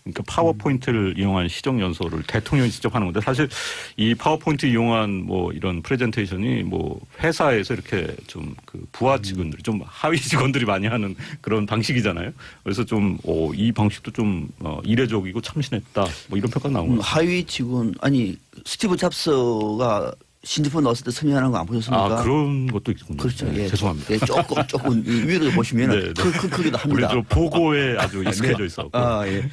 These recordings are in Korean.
그러니까 파워포인트를 이용한 시정연설을 대통령이 직접 하는 건데 사실 이 파워포인트 이용한 뭐 이런 프레젠테이션이 뭐 회사에서 이렇게 좀 그 부하 직원들이 좀 하위 직원들이 많이 하는 그런 방식이잖아요. 그래서 좀 이 방식도 좀 이례적이고 참신했다. 뭐 이런 평가 나온 거예요. 하위 직원 아니 스티브 잡스가 신제품 나왔을 때 설명하는 거 안 보셨습니까? 그런 것도 있군요. 그렇죠. 네, 예, 죄송합니다. 예, 조금 위로 보시면은 크기도 합니다. 우리 보고에 아주 익숙해져 있어. 예.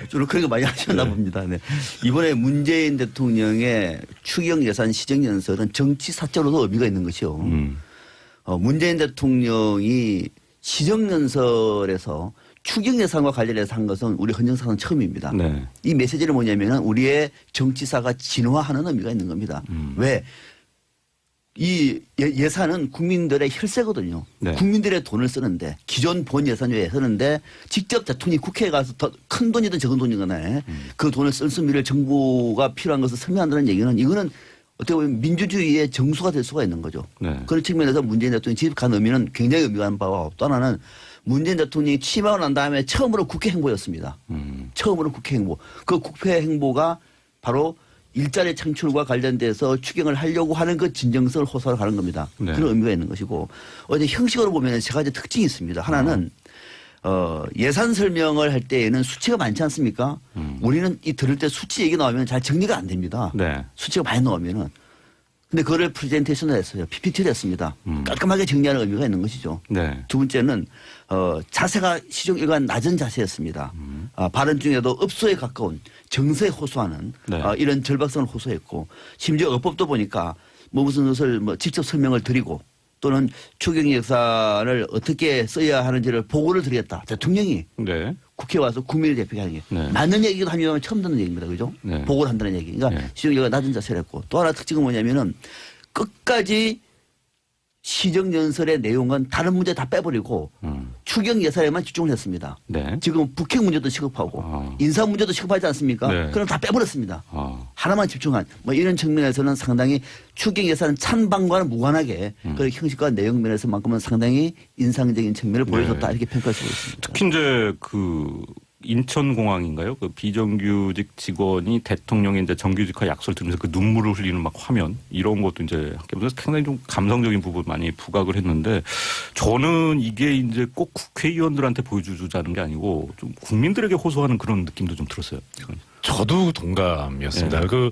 주로 그런 거 많이 하셨나 봅니다. 네. 이번에 문재인 대통령의 추경 예산 시정 연설은 정치 사적으로도 의미가 있는 것이요. 문재인 대통령이 시정 연설에서 추경 예산과 관련해서 한 것은 우리 헌정사상 처음입니다. 네. 이 메시지는 뭐냐면은 우리의 정치사가 진화하는 의미가 있는 겁니다. 왜? 이 예산은 국민들의 혈세거든요. 네. 국민들의 돈을 쓰는데 기존 본 예산 외에 쓰는데 직접 대통령이 국회에 가서 더 큰 돈이든 적은 돈이든 간에 그 돈을 쓸 수 있는 정부가 필요한 것을 설명한다는 얘기는 이거는 어떻게 보면 민주주의의 정수가 될 수가 있는 거죠. 네. 그런 측면에서 문재인 대통령이 지급한 의미는 굉장히 의미가 있는 바와 또 하나는 문재인 대통령이 취임하고 난 다음에 처음으로 국회 행보였습니다. 처음으로 국회 행보. 그 국회 행보가 바로 일자리 창출과 관련돼서 추경을 하려고 하는 그 진정성을 호소하러 가는 겁니다. 네. 그런 의미가 있는 것이고 어제 형식으로 보면 세 가지 특징이 있습니다. 하나는 예산 설명을 할 때에는 수치가 많지 않습니까? 우리는 이 들을 때 수치 얘기 나오면 잘 정리가 안 됩니다. 네. 수치가 많이 나오면은. 근데 그거를 프레젠테이션을 했어요. PPT를 했습니다. 깔끔하게 정리하는 의미가 있는 것이죠. 네. 두 번째는 자세가 시정 일관 낮은 자세였습니다. 발언 중에도 업소에 가까운 정서에 호소하는 네. 이런 절박성을 호소했고 심지어 어법도 보니까 뭐 무슨 것을 뭐 직접 설명을 드리고 또는 추경 예산을 어떻게 써야 하는지를 보고를 드리겠다. 대통령이 네. 국회에 와서 국민을 대표하게 하는 게 네. 맞는 얘기도 하면 처음 듣는 얘기입니다. 그죠? 네. 보고를 한다는 얘기. 그러니까 네. 시정률가 낮은 자세를 했고 또 하나 특징은 뭐냐면은 끝까지 시정연설의 내용은 다른 문제 다 빼버리고 추경 예산에만 집중을 했습니다. 네. 지금 북핵 문제도 시급하고 인사 문제도 시급하지 않습니까? 네. 그럼 다 빼버렸습니다. 하나만 집중한 뭐 이런 측면에서는 상당히 추경 예산 찬반과는 무관하게 그 형식과 내용 면에서만큼은 상당히 인상적인 측면을 보여줬다 이렇게 평가할 수 있습니다. 특히 이제 그 인천공항인가요? 그 비정규직 직원이 대통령의 이제 정규직화 약속을 들으면서 그 눈물을 흘리는 막 화면 이런 것도 이제 함께 보면서 상당히 좀 감성적인 부분 많이 부각을 했는데 저는 이게 이제 꼭 국회의원들한테 보여주자는 게 아니고 좀 국민들에게 호소하는 그런 느낌도 좀 들었어요. 저도 동감이었습니다. 네.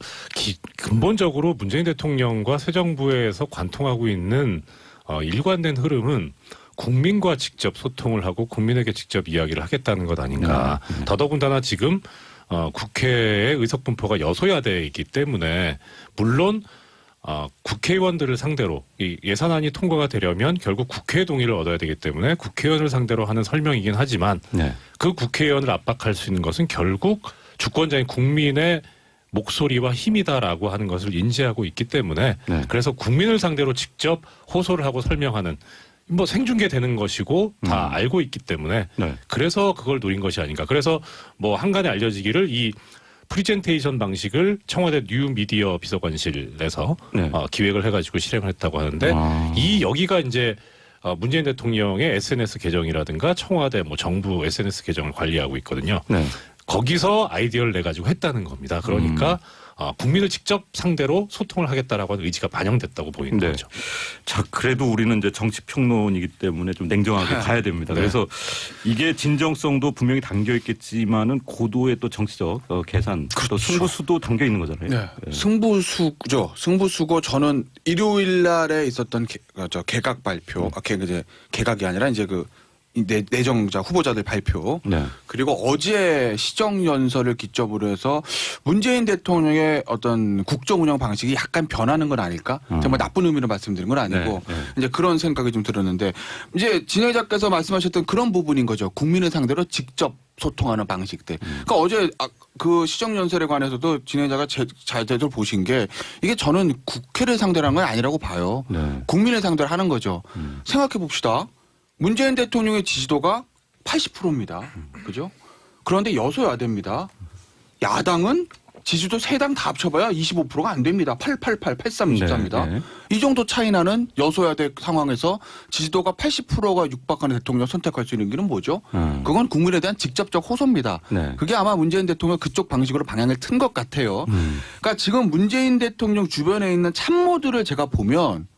근본적으로 문재인 대통령과 새 정부에서 관통하고 있는 일관된 흐름은 국민과 직접 소통을 하고 국민에게 직접 이야기를 하겠다는 것 아닌가. 더더군다나 지금 국회의 의석 분포가 여소야대이기 때문에 물론 국회의원들을 상대로 이 예산안이 통과가 되려면 결국 국회의 동의를 얻어야 되기 때문에 국회의원을 상대로 하는 설명이긴 하지만 네. 그 국회의원을 압박할 수 있는 것은 결국 주권자인 국민의 목소리와 힘이다라고 하는 것을 인지하고 있기 때문에 네. 그래서 국민을 상대로 직접 호소를 하고 설명하는 뭐 생중계되는 것이고 다 알고 있기 때문에 네. 그래서 그걸 노린 것이 아닌가. 그래서 뭐 한간에 알려지기를 이 프리젠테이션 방식을 청와대 뉴미디어 비서관실에서 네. 기획을 해가지고 실행을 했다고 하는데 이 여기가 이제 문재인 대통령의 SNS 계정이라든가 청와대 뭐 정부 SNS 계정을 관리하고 있거든요. 네. 거기서 아이디어를 내 가지고 했다는 겁니다. 그러니까 국민을 직접 상대로 소통을 하겠다라고 하는 의지가 반영됐다고 보이는 네. 거죠. 자, 그래도 우리는 이제 정치평론이기 때문에 좀 냉정하게 가야 됩니다. 네. 그래서 이게 진정성도 분명히 담겨 있겠지만은 고도의 또 정치적 계산, 또 승부수도 담겨 있는 거잖아요. 네. 네. 승부수죠. 승부수고 저는 일요일 날에 있었던 개각 발표, 개각이 아니라 이제 그 내정자 후보자들 발표 네. 그리고 어제 시정연설을 기점으로 해서 문재인 대통령의 어떤 국정 운영 방식이 약간 변하는 건 아닐까? 정말 나쁜 의미로 말씀드린 건 아니고 네, 네. 이제 그런 생각이 좀 들었는데 이제 진행자께서 말씀하셨던 그런 부분인 거죠. 국민을 상대로 직접 소통하는 방식들. 그러니까 어제 그 시정연설에 관해서도 진행자가 제대로 보신 게 이게 저는 국회를 상대로 하는 건 아니라고 봐요. 네. 국민을 상대로 하는 거죠. 생각해 봅시다. 문재인 대통령의 지지도가 80%입니다. 그죠? 그런데 여소야대입니다. 야당은 지지도 세 당 다 합쳐봐야 25%가 안 됩니다. 888, 8324입니다. 네, 네. 이 정도 차이 나는 여소야대 상황에서 지지도가 80%가 육박하는 대통령 선택할 수 있는 길은 뭐죠? 그건 국민에 대한 직접적 호소입니다. 네. 그게 아마 문재인 대통령 그쪽 방식으로 방향을 튼 것 같아요. 그러니까 지금 문재인 대통령 주변에 있는 참모들을 제가 보면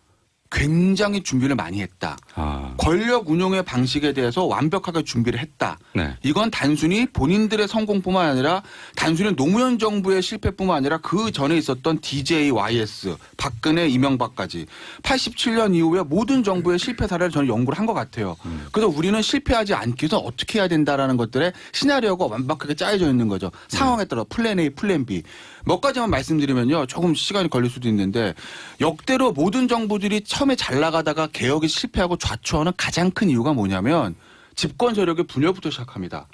굉장히 준비를 많이 했다. 아, 권력 운용의 방식에 대해서 완벽하게 준비를 했다. 네. 이건 단순히 본인들의 성공뿐만 아니라 단순히 노무현 정부의 실패뿐만 아니라 그 전에 있었던 DJ, YS, 박근혜, 이명박까지 87년 이후에 모든 정부의 실패 사례를 저는 연구를 한 것 같아요. 그래서 우리는 실패하지 않기 위해서 어떻게 해야 된다라는 것들의 시나리오가 완벽하게 짜여져 있는 거죠. 상황에 따라 플랜 A, 플랜 B. 몇 가지만 말씀드리면요. 조금 시간이 걸릴 수도 있는데 역대로 모든 정부들이 처음에 잘 나가다가 개혁이 실패하고 좌초하는 가장 큰 이유가 뭐냐면 집권 세력의 분열부터 시작합니다.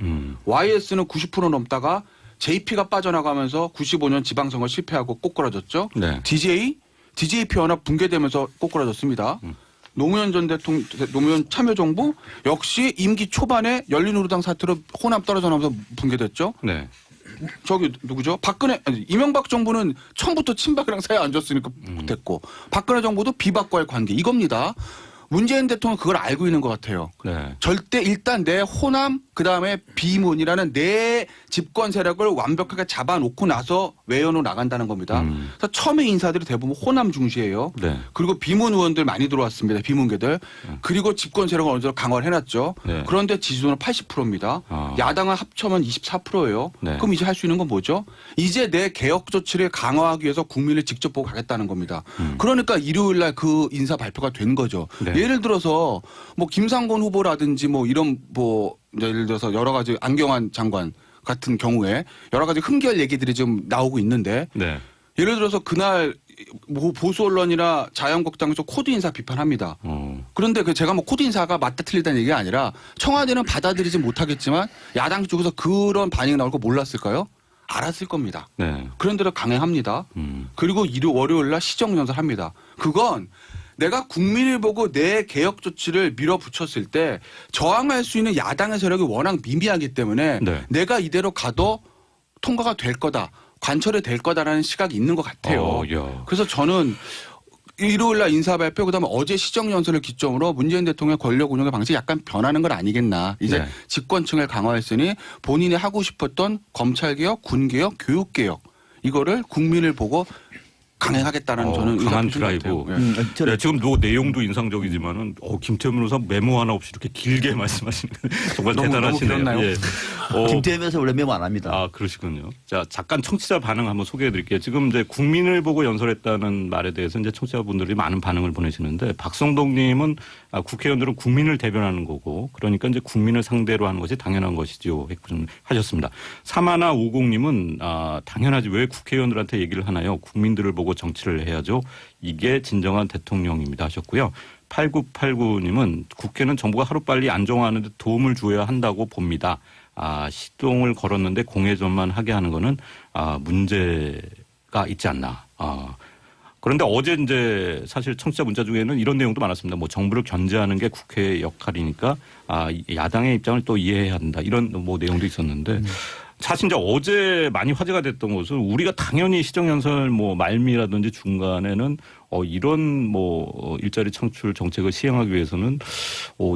YS는 90% 넘다가 JP가 빠져나가면서 95년 지방선거 실패하고 꼬꾸라졌죠. 네. DJP 연합 붕괴되면서 꼬꾸라졌습니다. 노무현 전 대통령, 노무현 참여정부 역시 임기 초반에 열린우리당 사태로 호남 떨어져 나면서 붕괴됐죠. 네. 저기 누구죠? 이명박 정부는 처음부터 친박이랑 사이에 안 좋았으니까 됐고 박근혜 정부도 비박과의 관계 이겁니다. 문재인 대통령은 그걸 알고 있는 것 같아요. 네. 절대 일단 내 호남 그다음에 비문이라는 내 집권 세력을 완벽하게 잡아놓고 나서 외연으로 나간다는 겁니다. 그래서 처음에 인사들이 대부분 호남 중시예요. 네. 그리고 비문 의원들 많이 들어왔습니다. 비문계들. 그리고 집권 세력을 어느 정도 강화를 해놨죠. 네. 그런데 지지도는 80%입니다. 아. 야당을 합쳐면 24%예요. 네. 그럼 이제 할 수 있는 건 뭐죠? 이제 내 개혁 조치를 강화하기 위해서 국민을 직접 보고 가겠다는 겁니다. 그러니까 일요일 날 그 인사 발표가 된 거죠. 네. 예를 들어서 뭐 김상곤 후보라든지 뭐 이런 뭐 예를 들어서 여러 가지 안경환 장관 같은 경우에 여러 가지 흠결 얘기들이 좀 나오고 있는데 네. 예를 들어서 그날 뭐 보수 언론이나 자유한국당에서 코드 인사 비판합니다. 그런데 그 제가 뭐 코드 인사가 맞다 틀리다는 얘기가 아니라 청와대는 받아들이지 못하겠지만 야당 쪽에서 그런 반응이 나올 거 몰랐을까요? 알았을 겁니다. 네. 그런데도 강행합니다. 그리고 월요일 날 시정연설합니다. 그건 내가 국민을 보고 내 개혁 조치를 밀어붙였을 때 저항할 수 있는 야당의 세력이 워낙 미미하기 때문에 네. 내가 이대로 가도 통과가 될 거다. 관철이 될 거다라는 시각이 있는 것 같아요. 야. 그래서 저는 일요일 날 인사 발표 그다음에 어제 시정연설을 기점으로 문재인 대통령의 권력 운영의 방식이 약간 변하는 건 아니겠나. 이제 네. 집권층을 강화했으니 본인이 하고 싶었던 검찰개혁, 군개혁, 교육개혁 이거를 국민을 보고 강행하겠다는 저는 강한 의사 표시 드라이브. 같아요. 예. 네, 지금 내용도 인상적이지만은 김태현 변호사 메모 하나 없이 이렇게 길게 말씀하시는 정말 너무 대단하시네요. 길었나요? 예. 김태현 변호사 원래 메모 안 합니다. 아, 그러시군요. 자, 잠깐 청취자 반응 한번 소개해 드릴게요. 지금 이제 국민을 보고 연설했다는 말에 대해서 이제 청취자분들이 많은 반응을 보내시는데 박성동 님은 국회의원들은 국민을 대변하는 거고 그러니까 이제 국민을 상대로 하는 것이 당연한 것이죠. 하셨습니다. 사마나 50 님은 당연하지 왜 국회의원들한테 얘기를 하나요? 국민들을 보고 정치를 해야죠. 이게 진정한 대통령입니다 하셨고요. 8989님은 국회는 정부가 하루빨리 안정화하는 데 도움을 주어야 한다고 봅니다. 시동을 걸었는데 공회전만 하게 하는 거는 문제가 있지 않나. 그런데 어제 이제 사실 청취자 문자 중에는 이런 내용도 많았습니다. 뭐 정부를 견제하는 게 국회의 역할이니까 야당의 입장을 또 이해해야 한다. 이런 뭐 내용도 있었는데 사실 이제 어제 많이 화제가 됐던 것은 우리가 당연히 시정연설 뭐 말미라든지 중간에는 이런 뭐 일자리 창출 정책을 시행하기 위해서는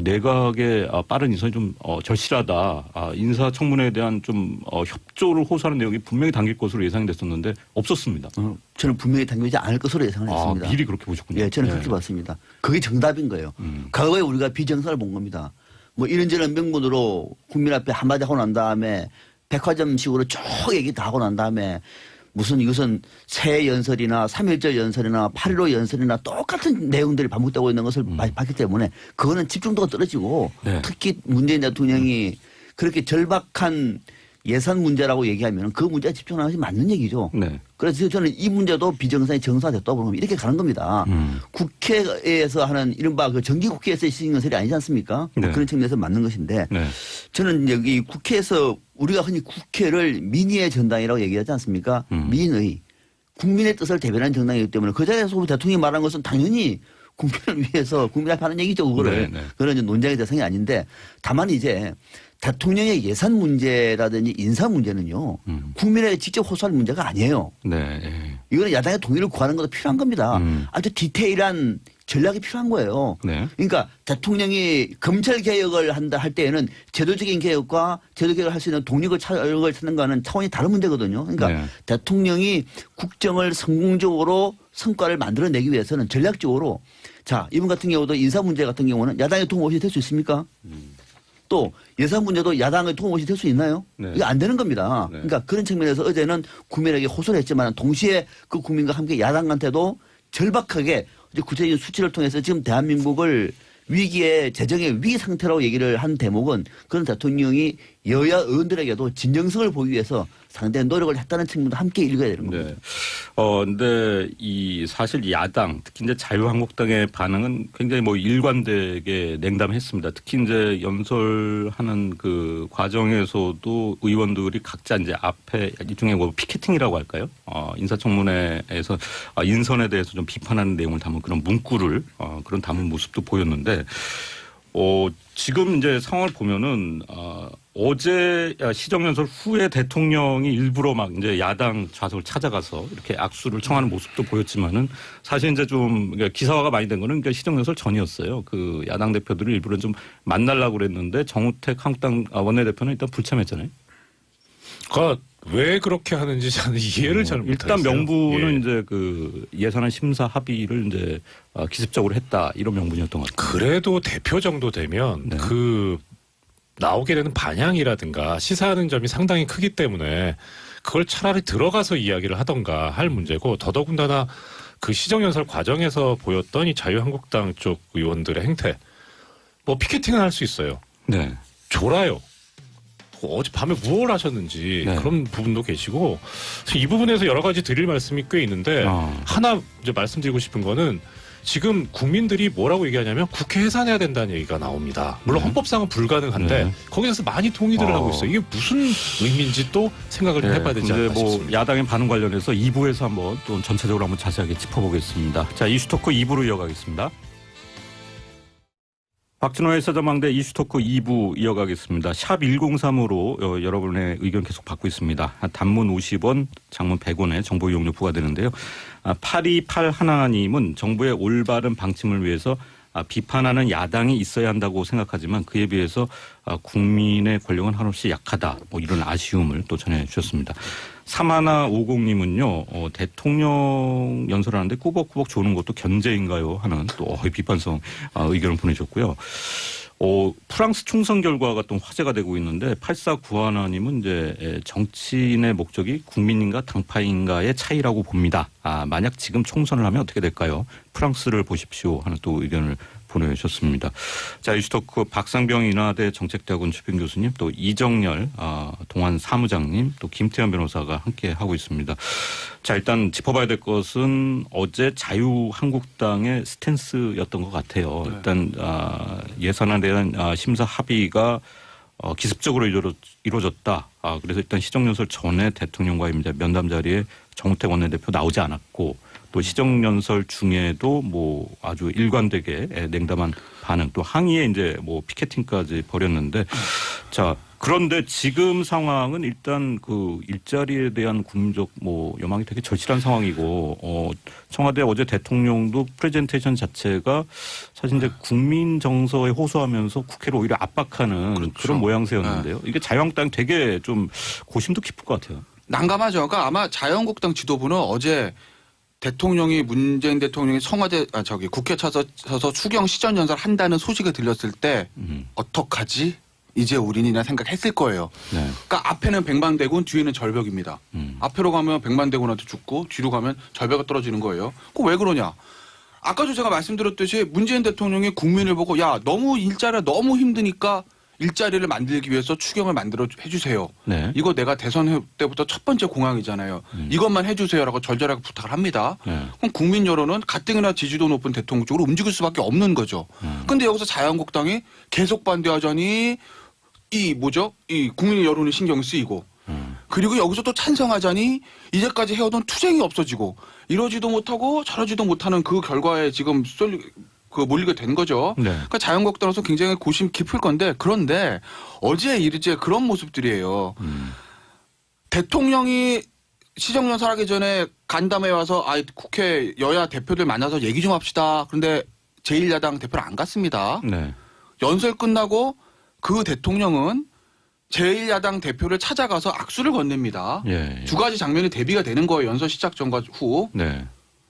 내각의 빠른 인선이 좀 절실하다. 인사청문회에 대한 좀 협조를 호소하는 내용이 분명히 담길 것으로 예상이 됐었는데 없었습니다. 저는 분명히 당겨지지 않을 것으로 예상을 했습니다. 미리 그렇게 보셨군요. 예, 저는 그렇게 봤습니다. 그게 정답인 거예요. 과거에 우리가 비정상을 본 겁니다. 뭐 이런저런 명분으로 국민 앞에 한마디 하고 난 다음에 백화점식으로 쭉 얘기 다 하고 난 다음에 무슨 이것은 새해 연설이나 3.1절 연설이나 8.15 연설이나 똑같은 내용들이 반복되고 있는 것을 봤기 때문에 그거는 집중도가 떨어지고 네. 특히 문재인 대통령이 그렇게 절박한 예산 문제라고 얘기하면 그 문제에 집중하는 것이 맞는 얘기죠. 네. 그래서 저는 이 문제도 비정상이 정상화됐다고 보면 이렇게 가는 겁니다. 국회에서 하는 이른바 그 정기국회에서의 시정연설이 아니지 않습니까? 네. 그런 측면에서 맞는 것인데 네. 저는 여기 국회에서 우리가 흔히 국회를 민의의 정당이라고 얘기하지 않습니까? 민의. 국민의 뜻을 대변하는 정당이기 때문에 그 자리에서 대통령이 말한 것은 당연히 국민을 위해서 국민 앞에 하는 얘기죠. 그거를. 네, 네. 그런 이제 논쟁의 대상이 아닌데 다만 이제 대통령의 예산 문제라든지 인사 문제는요. 국민에게 직접 호소할 문제가 아니에요. 네. 예. 이거는 야당의 동의를 구하는 것도 필요한 겁니다. 아주 디테일한 전략이 필요한 거예요. 네. 그러니까 대통령이 검찰 개혁을 한다 할 때에는 제도적인 개혁과 제도 개혁을 할 수 있는 동력을 찾는 거는 차원이 다른 문제거든요. 그러니까 네. 대통령이 국정을 성공적으로 성과를 만들어내기 위해서는 전략적으로 자 이번 같은 경우도 인사 문제 같은 경우는 야당의 도움 없이 될 수 있습니까? 또 예산 문제도 야당의 도움 없이 될 수 있나요? 네. 이거 안 되는 겁니다. 네. 그러니까 그런 측면에서 어제는 국민에게 호소를 했지만 동시에 그 국민과 함께 야당한테도 절박하게 이제 구체적인 수치를 통해서 지금 대한민국을 위기의 재정의 위기 상태라고 얘기를 한 대목은 그런 대통령이 여야 의원들에게도 진정성을 보이기 위해서 상당히 노력을 했다는 측면도 함께 읽어야 되는 겁니다. 네. 근데 이 사실 야당 특히 이제 자유한국당의 반응은 굉장히 뭐 일관되게 냉담했습니다. 특히 이제 연설하는 그 과정에서도 의원들이 각자 이제 앞에 일종의 뭐 피켓팅이라고 할까요? 인사청문회에서 인선에 대해서 좀 비판하는 내용을 담은 그런 문구를 그런 담은 모습도 보였는데 지금 이제 상황을 보면은 어제 시정연설 후에 대통령이 일부러 막 이제 야당 좌석을 찾아가서 이렇게 악수를 청하는 모습도 보였지만은 사실 이제 좀 기사화가 많이 된 거는 시정연설 전이었어요. 그 야당 대표들을 일부러 좀 만나려고 그랬는데 정우택 한국당 원내대표는 일단 불참했잖아요. 그러니까 왜 그렇게 하는지 저는 이해를 잘 못하겠어요. 일단 명분은 예. 이제 그 예산안 심사 합의를 이제 기습적으로 했다 이런 명분이었던 것 같아요. 그래도 대표 정도 되면 네. 그 나오게 되는 반향이라든가 시사하는 점이 상당히 크기 때문에 그걸 차라리 들어가서 이야기를 하던가 할 문제고 더더군다나 그 시정연설 과정에서 보였던 이 자유한국당 쪽 의원들의 행태 뭐 피켓팅은 할 수 있어요. 네. 졸아요. 어젯밤에 무엇을 하셨는지 네. 그런 부분도 계시고 이 부분에서 여러 가지 드릴 말씀이 꽤 있는데 하나 이제 말씀드리고 싶은 거는 지금 국민들이 뭐라고 얘기하냐면 국회 해산해야 된다는 얘기가 나옵니다. 물론 네. 헌법상은 불가능한데 네. 거기서 많이 동의들을 하고 있어요. 이게 무슨 의미인지 또 생각을 좀 해봐야 되지 않나 뭐 싶습니다. 야당의 반응 관련해서 2부에서 한번 또 전체적으로 한번 자세하게 짚어보겠습니다. 자, 이슈토크 2부로 이어가겠습니다. 박진호의 사자망대 이슈토크 2부 이어가겠습니다. 샵 1035로 여러분의 의견 계속 받고 있습니다. 단문 50원, 장문 100원의 정보 이용료 부과되는데요. 8281님은 정부의 올바른 방침을 위해서 비판하는 야당이 있어야 한다고 생각하지만 그에 비해서 국민의 권력은 한없이 약하다. 뭐 이런 아쉬움을 또 전해주셨습니다. 3150님은요. 대통령 연설하는데 꾸벅꾸벅 조는 것도 견제인가요? 하는 또 비판성 의견을 보내셨고요. 프랑스 총선 결과가 또 화제가 되고 있는데 8491님은 이제 정치인의 목적이 국민인가 당파인가의 차이라고 봅니다. 만약 지금 총선을 하면 어떻게 될까요? 프랑스를 보십시오 하는 또 의견을 보내주셨습니다. 자, 이슈토크 박상병 인하대 정책대학원 주변 교수님 또 이정열 동안 사무장님 또 김태현 변호사가 함께 하고 있습니다. 자, 일단 짚어봐야 될 것은 어제 자유한국당의 스탠스였던 것 같아요. 네. 일단 예산안에 대한 심사 합의가 기습적으로 이루어졌다. 그래서 일단 시정연설 전에 대통령과의 면담 자리에 정우택 원내대표 나오지 않았고 또 시정연설 중에도 뭐 아주 일관되게 냉담한 반응 또 항의에 이제 뭐 피켓팅까지 벌였는데 자, 그런데 지금 상황은 일단 그 일자리에 대한 국민적 뭐 요망이 되게 절실한 상황이고 청와대 어제 대통령도 프레젠테이션 자체가 사실 이제 국민 정서에 호소하면서 국회를 오히려 압박하는 그렇죠. 그런 모양새였는데요. 이게 자유한국당 되게 좀 고심도 깊을 것 같아요. 난감하죠. 그러니까 아마 자유한국당 지도부는 어제 대통령이 문재인 대통령이 국회 서서 추경 시정 연설 한다는 소식을 들렸을 때 어떡하지? 이제 우린이나 생각했을 거예요. 네. 그러니까 앞에는 백만대군, 뒤에는 절벽입니다. 앞으로 가면 백만대군한테 죽고 뒤로 가면 절벽이 떨어지는 거예요. 그거 왜 그러냐? 아까도 제가 말씀드렸듯이 문재인 대통령이 국민을 보고 야 너무 일자리가 너무 힘드니까 일자리를 만들기 위해서 추경을 만들어 해주세요. 네. 이거 내가 대선 때부터 첫 번째 공약이잖아요. 이것만 해주세요라고 절절하게 부탁을 합니다. 네. 그럼 국민 여론은 가뜩이나 지지도 높은 대통령 쪽으로 움직일 수밖에 없는 거죠. 근데 여기서 자유한국당이 계속 반대하자니 이 국민 여론이 신경 쓰이고 그리고 여기서 또 찬성하자니 이제까지 해오던 투쟁이 없어지고 이러지도 못하고 저러지도 못하는 그 결과에 지금 몰리게 된 거죠. 네. 그러니까 자유한국당으로서 굉장히 고심 깊을 건데 그런데 어제 이제 그런 모습들이에요. 대통령이 시정연설하기 전에 간담회 와서 국회 여야 대표들 만나서 얘기 좀 합시다. 그런데 제1야당 대표를 안 갔습니다. 네. 연설 끝나고 그 대통령은 제1야당 대표를 찾아가서 악수를 건넵니다. 예, 예. 두 가지 장면이 대비가 되는 거예요. 연설 시작 전과 후. 네.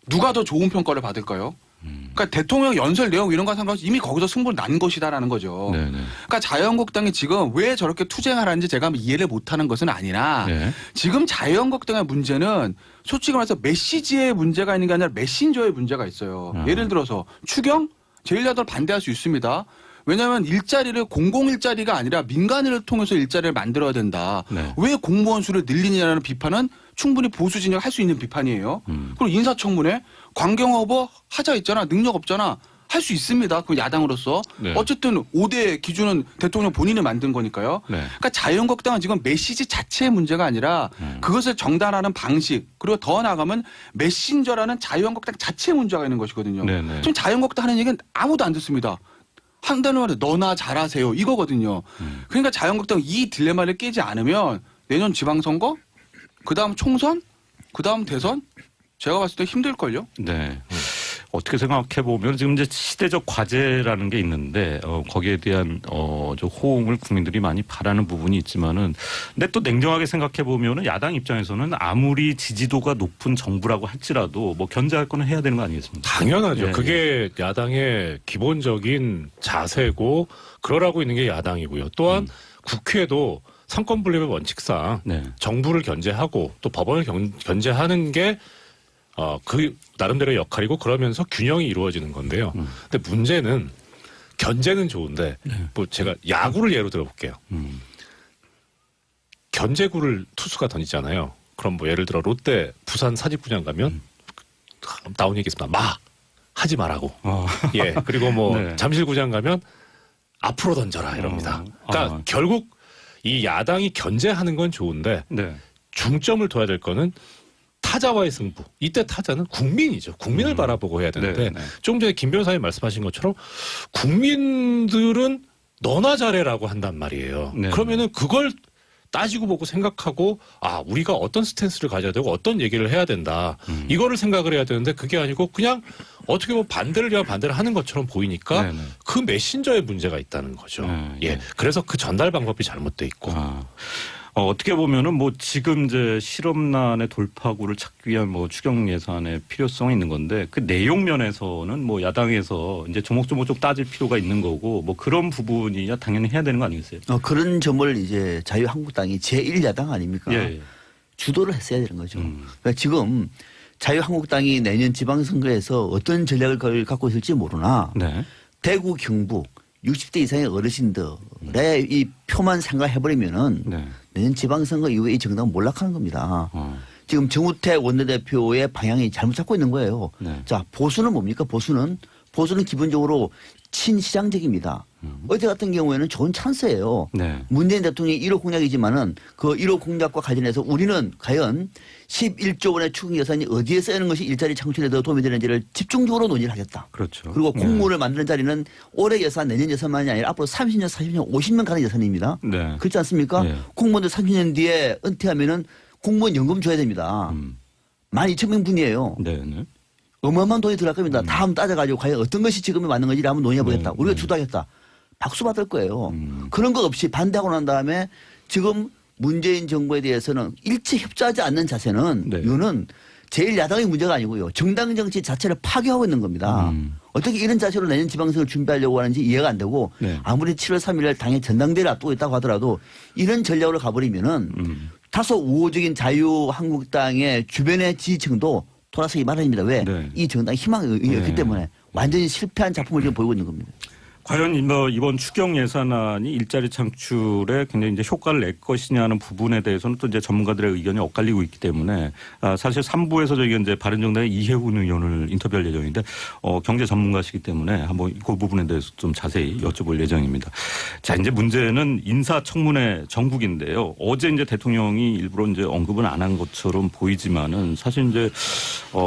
누가 더 좋은 평가를 받을까요? 그러니까 대통령 연설 내용 이런 거 상관없이 이미 거기서 승부를 난 것이다라는 거죠. 네, 네. 그러니까 자유한국당이 지금 왜 저렇게 투쟁하라는지 제가 이해를 못하는 것은 아니라 네. 지금 자유한국당의 문제는 솔직히 말해서 메시지의 문제가 있는 게 아니라 메신저의 문제가 있어요. 예를 들어서 추경 제1야당을 반대할 수 있습니다. 왜냐하면 일자리를 공공 일자리가 아니라 민간을 통해서 일자리를 만들어야 된다. 네. 왜 공무원 수를 늘리느냐는 비판은 충분히 보수 진영이 할 수 있는 비판이에요. 그리고 인사청문회 관경허버 하자 있잖아. 능력 없잖아. 할 수 있습니다. 그 야당으로서. 네. 어쨌든 5대 기준은 대통령 본인이 만든 거니까요. 네. 그러니까 자유한국당은 지금 메시지 자체의 문제가 아니라 그것을 정달하는 방식 그리고 더 나아가면 메신저라는 자유한국당 자체의 문제가 있는 것이거든요. 네, 네. 지금 자유한국당 하는 얘기는 아무도 안 듣습니다. 한다는 말은 너나 잘하세요 이거거든요. 그러니까 자유한국당 이 딜레마를 깨지 않으면 내년 지방선거, 그다음 총선, 그다음 대선 제가 봤을 때 힘들걸요. 네. 어떻게 생각해 보면 지금 이제 시대적 과제라는 게 있는데 거기에 대한 저 호응을 국민들이 많이 바라는 부분이 있지만은 근데 또 냉정하게 생각해 보면은 야당 입장에서는 아무리 지지도가 높은 정부라고 할지라도 뭐 견제할 거는 해야 되는 거 아니겠습니까? 당연하죠. 예, 그게 야당의 기본적인 자세고 그러라고 있는 게 야당이고요. 또한 국회도 상권분립의 원칙상 네. 정부를 견제하고 또 법원을 견제하는 게 그 나름대로의 역할이고 그러면서 균형이 이루어지는 건데요. 근데 문제는 견제는 좋은데 뭐 제가 야구를 예로 들어볼게요. 견제구를 투수가 던지잖아요. 그럼 뭐 예를 들어 롯데 부산 사직구장 가면 나온 얘기 있습니다. 하지 말라고. 예. 그리고 뭐 네. 잠실구장 가면 앞으로 던져라 이럽니다. 그러니까 아. 결국 이 야당이 견제하는 건 좋은데 네. 중점을 둬야 될 거는 타자와의 승부. 이때 타자는 국민이죠. 국민을 바라보고 해야 되는데 네, 네. 조금 전에 김 변호사님 말씀하신 것처럼 국민들은 너나 잘해라고 한단 말이에요. 네. 그러면은 그걸 따지고 보고 생각하고 우리가 어떤 스탠스를 가져야 되고 어떤 얘기를 해야 된다. 이거를 생각을 해야 되는데 그게 아니고 그냥 어떻게 보면 반대를 위한 반대를 하는 것처럼 보이니까 네네. 그 메신저에 문제가 있다는 거죠. 네, 예. 네. 그래서 그 전달 방법이 잘못돼 있고. 어떻게 보면은 뭐 지금 이제 실업난의 돌파구를 찾기 위한 뭐 추경 예산의 필요성이 있는 건데 그 내용 면에서는 뭐 야당에서 이제 조목조목 좀 따질 필요가 있는 거고 뭐 그런 부분이야 당연히 해야 되는 거 아니겠어요? 그런 점을 이제 자유한국당이 제1야당 아닙니까? 예. 주도를 했어야 되는 거죠. 그러니까 지금 자유한국당이 내년 지방선거에서 어떤 전략을 갖고 있을지 모르나 네. 대구, 경북 60대 이상의 어르신들의 이 표만 생각해버리면은 네. 내년 지방선거 이후에 이 정당은 몰락하는 겁니다. 지금 정우택 원내대표의 방향이 잘못 잡고 있는 거예요. 네. 자, 보수는 뭡니까? 보수는 기본적으로 친시장적입니다. 어제 같은 경우에는 좋은 찬스예요. 네. 문재인 대통령이 1호 공약이지만은 그 1호 공약과 관련해서 우리는 과연 11조 원의 추경 예산이 어디에 쓰이는 것이 일자리 창출에 더 도움이 되는지를 집중적으로 논의를 하겠다. 그렇죠. 그리고 공무원을 만드는 자리는 올해 예산, 내년 예산만이 아니라 앞으로 30년, 40년, 50년 가는 예산입니다. 네. 그렇지 않습니까? 네. 공무원들 30년 뒤에 은퇴하면은 공무원 연금 줘야 됩니다. 12,000명분이에요. 네. 네. 어마어마한 돈이 들어갈 겁니다. 다 한번 따져가지고 과연 어떤 것이 지금에 맞는 건지 한번 논의해보겠다. 우리가 주도하겠다. 박수 받을 거예요. 그런 것 없이 반대하고 난 다음에 지금 문재인 정부에 대해서는 일체 협조하지 않는 자세는 네. 이거는 제1야당의 문제가 아니고요. 정당 정치 자체를 파괴하고 있는 겁니다. 어떻게 이런 자세로 내년 지방선거를 준비하려고 하는지 이해가 안 되고 네. 아무리 7월 3일 당의 전당대회를 앞두고 있다고 하더라도 이런 전략으로 가버리면은 다소 우호적인 자유한국당의 주변의 지지층도 돌아서기 마련입니다. 왜? 네. 이 정당이 희망이 없기 네. 때문에 완전히 실패한 작품을 지금 보이고 있는 겁니다. 과연 뭐 이번 추경 예산안이 일자리 창출에 굉장히 이제 효과를 낼 것이냐는 부분에 대해서는 또 이제 전문가들의 의견이 엇갈리고 있기 때문에 사실 3부에서 저희가 이제 바른정당의 이해훈 의원을 인터뷰할 예정인데 경제 전문가시기 때문에 한번 그 부분에 대해서 좀 자세히 여쭤볼 예정입니다. 자, 이제 문제는 인사청문회 정국인데요. 어제 이제 대통령이 일부러 이제 언급은 안 한 것처럼 보이지만은 사실 이제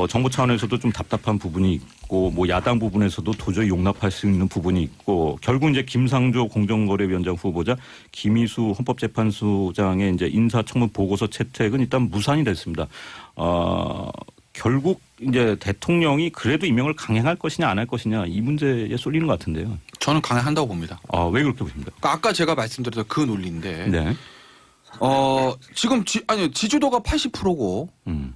정부 차원에서도 좀 답답한 부분이 있고 뭐 야당 부분에서도 도저히 용납할 수 있는 부분이 있고 결국 이제 김상조 공정거래위원장 후보자 김희수 헌법재판소장의 이제 인사청문 보고서 채택은 일단 무산이 됐습니다. 결국 이제 대통령이 그래도 임명을 강행할 것이냐 안 할 것이냐 이 문제에 쏠리는 것 같은데요. 저는 강행한다고 봅니다. 왜 그렇게 보십니까? 그러니까 아까 제가 말씀드렸던 그 논리인데 네. 지금 지지도가 80%고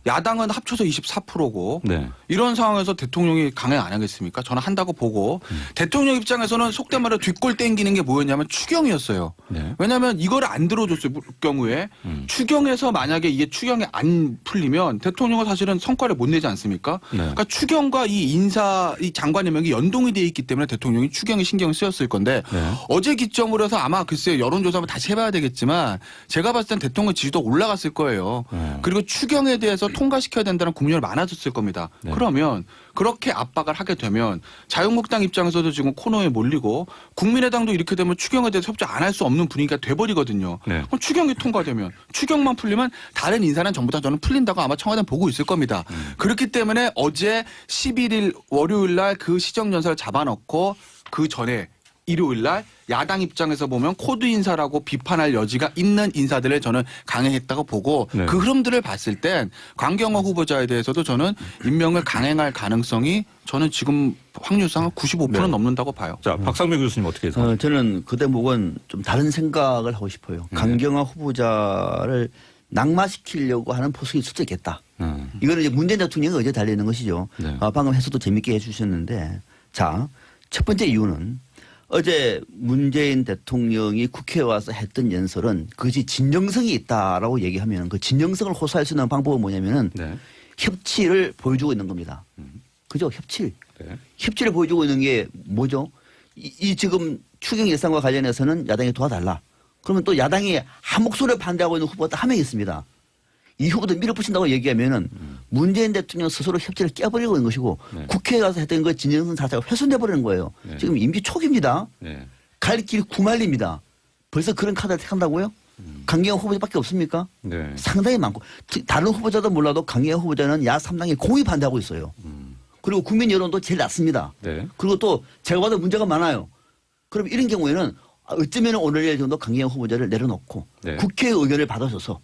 야당은 합쳐서 24%고 네. 이런 상황에서 대통령이 강행 안 하겠습니까? 저는 한다고 보고 대통령 입장에서는 속된 말로 뒷골 땡기는 게 뭐였냐면 추경이었어요. 네. 왜냐하면 이걸 안 들어줬을 경우에 추경에서 만약에 이게 추경이 안 풀리면 대통령은 사실은 성과를 못 내지 않습니까? 네. 그러니까 추경과 이 장관 임명이 연동이 돼 있기 때문에 대통령이 추경에 신경을 쓰였을 건데 네. 어제 기점으로 해서 아마 글쎄요 여론조사 한번 다시 해봐야 되겠지만 제가 봤을 땐 대통령 지지도 올라갔을 거예요. 그리고 추경에 대해서 통과시켜야 된다는 국민이 많아졌을 겁니다. 네. 그러면 그렇게 압박을 하게 되면 자유한국당 입장에서도 지금 코너에 몰리고 국민의당도 이렇게 되면 추경에 대해서 협조 안 할 수 없는 분위기가 돼버리거든요. 네. 그럼 추경이 통과되면 추경만 풀리면 다른 인사는 전부 다 저는 풀린다고 아마 청와대는 보고 있을 겁니다. 그렇기 때문에 어제 11일 월요일 날 그 시정연설을 잡아놓고 그 전에 일요일 날 야당 입장에서 보면 코드 인사라고 비판할 여지가 있는 인사들을 저는 강행했다고 보고 네. 그 흐름들을 봤을 땐 강경화 후보자에 대해서도 저는 임명을 강행할 가능성이 저는 지금 확률상 95% 네. 넘는다고 봐요. 자, 박상명 교수님 어떻게 해서? 저는 그 대목은 좀 다른 생각을 하고 싶어요. 강경화 후보자를 낙마시키려고 하는 포석이 실제 있겠다. 이거는 이제 문재인 대통령이 어제 달리는 것이죠. 네. 방금 해서도 재밌게 해주셨는데, 자, 첫 번째 이유는 어제 문재인 대통령이 국회에 와서 했던 연설은 그것이 진정성이 있다라고 얘기하면 그 진정성을 호소할 수 있는 방법은 뭐냐면은 네. 협치를 보여주고 있는 겁니다. 그죠? 협치. 네. 협치를 보여주고 있는 게 뭐죠? 이 지금 추경 예산과 관련해서는 야당이 도와달라. 그러면 또 야당이 한 목소리를 반대하고 있는 후보가 한 명 있습니다. 이 후보들 밀어붙인다고 얘기하면은 문재인 대통령 스스로 협치를 깨버리고 있는 것이고 네. 국회에 가서 했던 그 진정성 자체가 훼손돼 버리는 거예요. 네. 지금 임기 초기입니다. 네. 갈 길이 구말립니다. 벌써 그런 카드를 택한다고요? 강경화 후보자밖에 없습니까? 네. 상당히 많고 다른 후보자도 몰라도 강경화 후보자는 야 3당에 공히 반대하고 있어요. 그리고 국민 여론도 제일 낮습니다. 네. 그리고 또 제가 봐도 문제가 많아요. 그럼 이런 경우에는 어쩌면 오늘 정도 강경화 후보자를 내려놓고 네. 국회의 의견을 받아줘서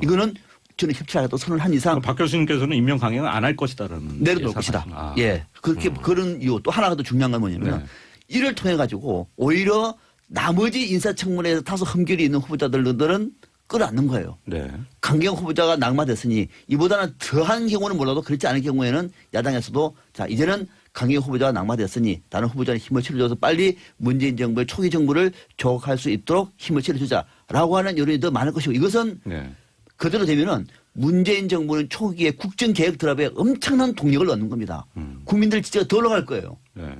이거는 저는 협치하겠다 선을 한 이상 박 교수님께서는 임명 강행을 안 할 것이다라는 내려놓을 예상을 것이다. 하시는- 예. 그렇게 그런 이유 또 하나가 더 중요한 건 뭐냐면 네. 이를 통해 가지고 오히려 나머지 인사청문회에서 다소 흠결이 있는 후보자들은 끌어안는 거예요. 네. 강경화 후보자가 낙마됐으니 이보다는 더한 경우는 몰라도 그렇지 않은 경우에는 야당에서도 자 이제는 강경화 후보자가 낙마됐으니 다른 후보자는 힘을 실어줘서 빨리 문재인 정부의 초기 정부를 조각할 수 있도록 힘을 실어주자라고 하는 여론이 더 많을 것이고 이것은 네. 그대로 되면은 문재인 정부는 초기에 국정개혁 드랍에 엄청난 동력을 얻는 겁니다. 국민들 진짜 더 올라갈 거예요. 네.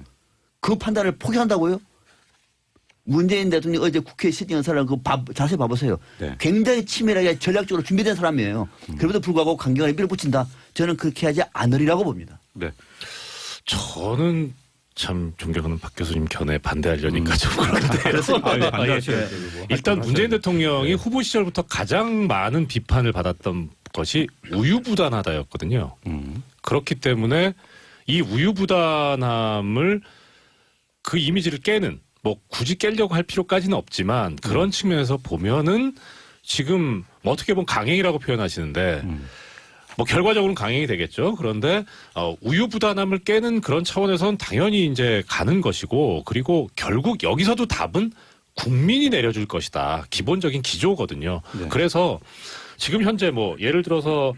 그 판단을 포기한다고요? 문재인 대통령 어제 국회 시정연설을 자세히 봐보세요. 네. 굉장히 치밀하게 전략적으로 준비된 사람이에요. 그럼에도 불구하고 강경하게 밀어붙인다. 저는 그렇게 하지 않으리라고 봅니다. 네. 저는 참 존경하는 박 교수님 견해 반대하려니까 좀 그런데요. 반대하셔야 되고 일단 문재인 대통령이 후보 시절부터 가장 많은 비판을 받았던 것이 우유부단하다였거든요. 그렇기 때문에 이 우유부단함을 그 이미지를 깨는 뭐 굳이 깨려고 할 필요까지는 없지만 그런 측면에서 보면은 지금 뭐 어떻게 보면 강행이라고 표현하시는데 뭐 결과적으로는 강행이 되겠죠. 그런데 우유부단함을 깨는 그런 차원에서는 당연히 이제 가는 것이고 그리고 결국 여기서도 답은 국민이 내려줄 것이다. 기본적인 기조거든요. 네. 그래서 지금 현재 뭐 예를 들어서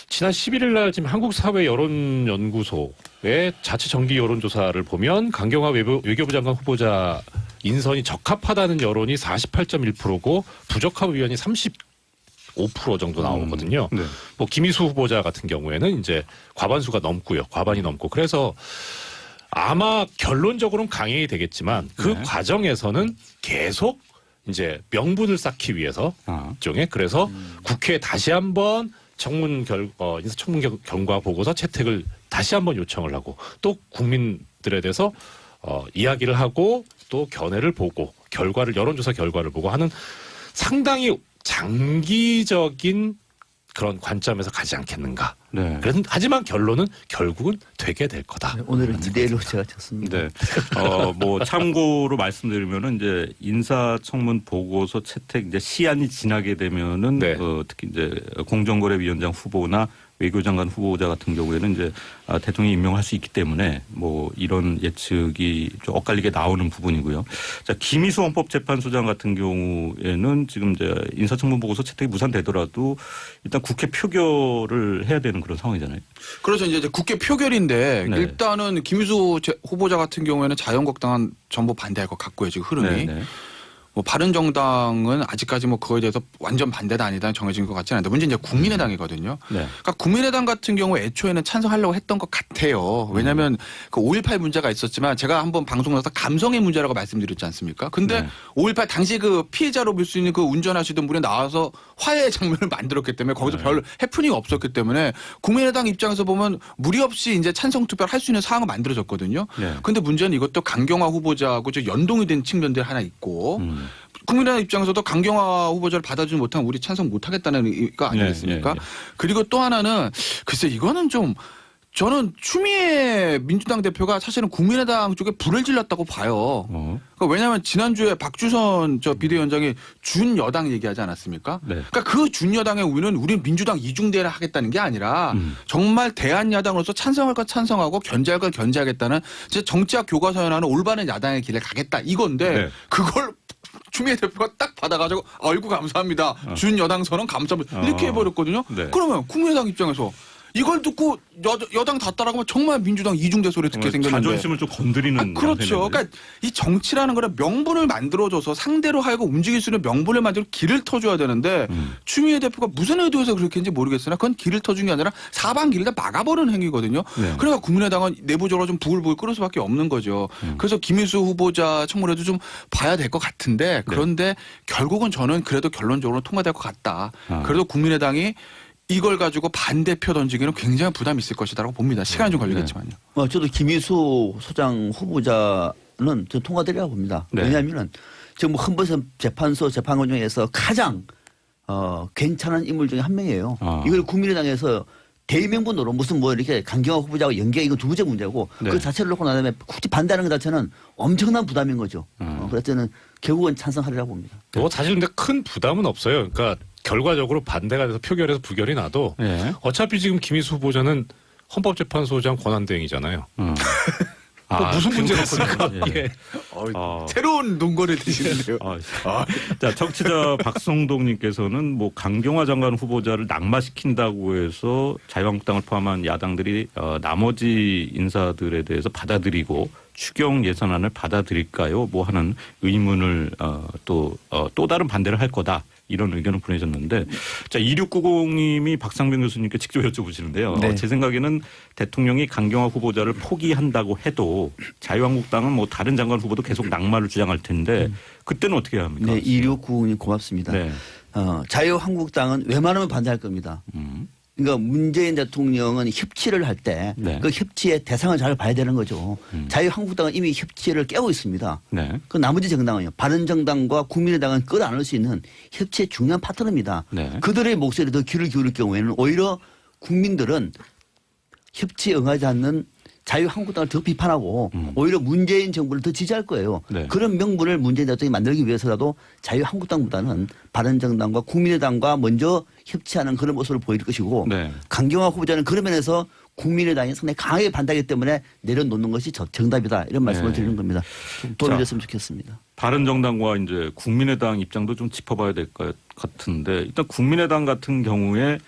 지난 11일 날 지금 한국사회여론연구소의 자체 정기 여론조사를 보면 강경화 외교부 장관 후보자 인선이 적합하다는 여론이 48.1%고 부적합 의견이 35% 정도 나오거든요. 네. 뭐 김희수 후보자 같은 경우에는 이제 과반수가 넘고요. 과반이 넘고. 그래서 아마 결론적으로는 강행이 되겠지만 그 네. 과정에서는 계속 이제 명분을 쌓기 위해서 일종의 그래서 국회에 다시 한번 인사청문 결과 보고서 채택을 다시 한번 요청을 하고 또 국민들에 대해서 이야기를 하고 또 견해를 보고 여론조사 결과를 보고 하는 상당히 장기적인 그런 관점에서 가지 않겠는가. 네. 하지만 결론은 결국은 되게 될 거다. 오늘은 2대1로 제가 쳤습니다. 네. 뭐 참고로 말씀드리면은 이제 인사청문 보고서 채택 이제 시한이 지나게 되면은 네. 특히 이제 공정거래위원장 후보나 외교장관 후보자 같은 경우에는 이제 대통령이 임명할 수 있기 때문에 뭐 이런 예측이 좀 엇갈리게 나오는 부분이고요. 자, 김희수 헌법재판소장 같은 경우에는 지금 이제 인사청문 보고서 채택이 무산되더라도 일단 국회 표결을 해야 되는 그런 상황이잖아요. 그렇죠. 이제 국회 표결인데 네. 일단은 김희수 후보자 같은 경우에는 자유한국당은 전부 반대할 것 같고요. 지금 흐름이. 네. 뭐 바른정당은 아직까지 뭐 그거에 대해서 완전 반대다 아니다 정해진 것 같지는 않은데 문제는 이제 국민의당이거든요. 네. 그러니까 국민의당 같은 경우 애초에는 찬성하려고 했던 것 같아요. 왜냐하면 그 5.18 문제가 있었지만 제가 한번 방송 나서 감성의 문제라고 말씀드렸지 않습니까? 근데 네. 5.18 당시 그 피해자로 볼 수 있는 그 운전하시던 분이 나와서 화해의 장면을 만들었기 때문에 거기서 네. 별 해프닝이 없었기 때문에 국민의당 입장에서 보면 무리 없이 이제 찬성 투표를 할 수 있는 상황은 만들어졌거든요. 네. 근데 문제는 이것도 강경화 후보자하고 좀 연동이 된 측면들이 하나 있고 국민의당 입장에서도 강경화 후보자를 받아주지 못하면 우리 찬성 못하겠다는 의미가 아니겠습니까? 네. 그리고 또 하나는 글쎄 이거는 좀 저는 추미애 민주당 대표가 사실은 국민의당 쪽에 불을 질렀다고 봐요. 그러니까 왜냐하면 지난주에 박주선 비대위원장이 준여당 얘기하지 않았습니까? 네. 그러니까 그 준여당의 우위는 우리 민주당 이중대를 하겠다는 게 아니라 정말 대한야당으로서 찬성할 것 찬성하고 견제할 것 견제하겠다는 제 정치학 교과서에 나오는 올바른 야당의 길을 가겠다 이건데 네. 그걸 추미애 대표가 딱 받아가지고 아이고 감사합니다. 준여당 선언 감사합니다. 이렇게 해버렸거든요. 네. 그러면 국민의당 입장에서 이걸 듣고 여당 다 따라가면 정말 민주당 이중대 소리 듣게 생겼는데. 자존심을 좀 건드리는. 그렇죠. 양상이네요. 그러니까 이 정치라는 거는 명분을 만들어줘서 상대로 하여금 움직일 수 있는 명분을 만들어 길을 터줘야 되는데 추미애 대표가 무슨 의도에서 그렇게 했는지 모르겠으나 그건 길을 터준 게 아니라 사방 길을 다 막아버리는 행위거든요. 네. 그러니까 국민의당은 내부적으로 좀 부글부글 끓을 수밖에 없는 거죠. 그래서 김희수 후보자 청문회도 좀 봐야 될 것 같은데 그런데 결국은 저는 그래도 결론적으로 통과될 것 같다. 그래도 국민의당이 이걸 가지고 반대표 던지기는 굉장히 부담이 있을 것이다라고 봅니다. 시간이 좀 걸리겠지만요. 저도 김희수 소장 후보자는 저 통과되리라고 봅니다. 네. 왜냐하면 지금 뭐 헌법재판소 재판관 중에서 가장 괜찮은 인물 중에 한 명이에요. 이걸 국민의당에서 대의명분으로 무슨 뭐 이렇게 강경화 후보자와 연계 이거 두 번째 문제고 네. 그 자체를 놓고 나다음에 굳이 반대하는 것 자체는 엄청난 부담인 거죠. 그래서 저는 결국은 찬성하리라고 봅니다. 뭐 사실 근데 큰 부담은 없어요. 그러니까 결과적으로 반대가 돼서 표결에서 부결이 나도 네. 어차피 지금 김희수 후보자는 헌법재판소장 권한대행이잖아요. 무슨 문제가 있습니까? 예. 새로운 논거를 드시는데요. 자, 청취자 박성동님께서는 뭐 강경화 장관 후보자를 낙마시킨다고 해서 자유한국당을 포함한 야당들이 나머지 인사들에 대해서 받아들이고 추경 예산안을 받아들일까요? 뭐 하는 의문을 또 다른 반대를 할 거다. 이런 의견을 보내셨는데 자 2690님이 박상병 교수님께 직접 여쭤보시는데요. 네. 제 생각에는 대통령이 강경화 후보자를 포기한다고 해도 자유한국당은 뭐 다른 장관 후보도 계속 낙마를 주장할 텐데 그때는 어떻게 해야 합니까? 네, 2690님 고맙습니다. 네. 자유한국당은 웬만하면 반대할 겁니다. 그러니까 문재인 대통령은 협치를 할 때 그 네. 협치의 대상을 잘 봐야 되는 거죠. 자유한국당은 이미 협치를 깨고 있습니다. 네. 그 나머지 정당은요. 바른정당과 국민의당은 끌어안을 수 있는 협치의 중요한 파트너입니다. 네. 그들의 목소리에 더 귀를 기울일 경우에는 오히려 국민들은 협치에 응하지 않는 자유한국당을 더 비판하고 오히려 문재인 정부를 더 지지할 거예요. 네. 그런 명분을 문재인 대통령이 만들기 위해서라도 자유한국당보다는 바른정당과 국민의당과 먼저 협치하는 그런 모습을 보일 것이고 네. 강경화 후보자는 그런 면에서 국민의당이 상당히 강하게 반대하기 때문에 내려놓는 것이 정답이다. 이런 말씀을 네. 드리는 겁니다. 좀 도움이 됐으면 좋겠습니다. 바른정당과 이제 국민의당 입장도 좀 짚어봐야 될 것 같은데 일단 국민의당 같은 경우에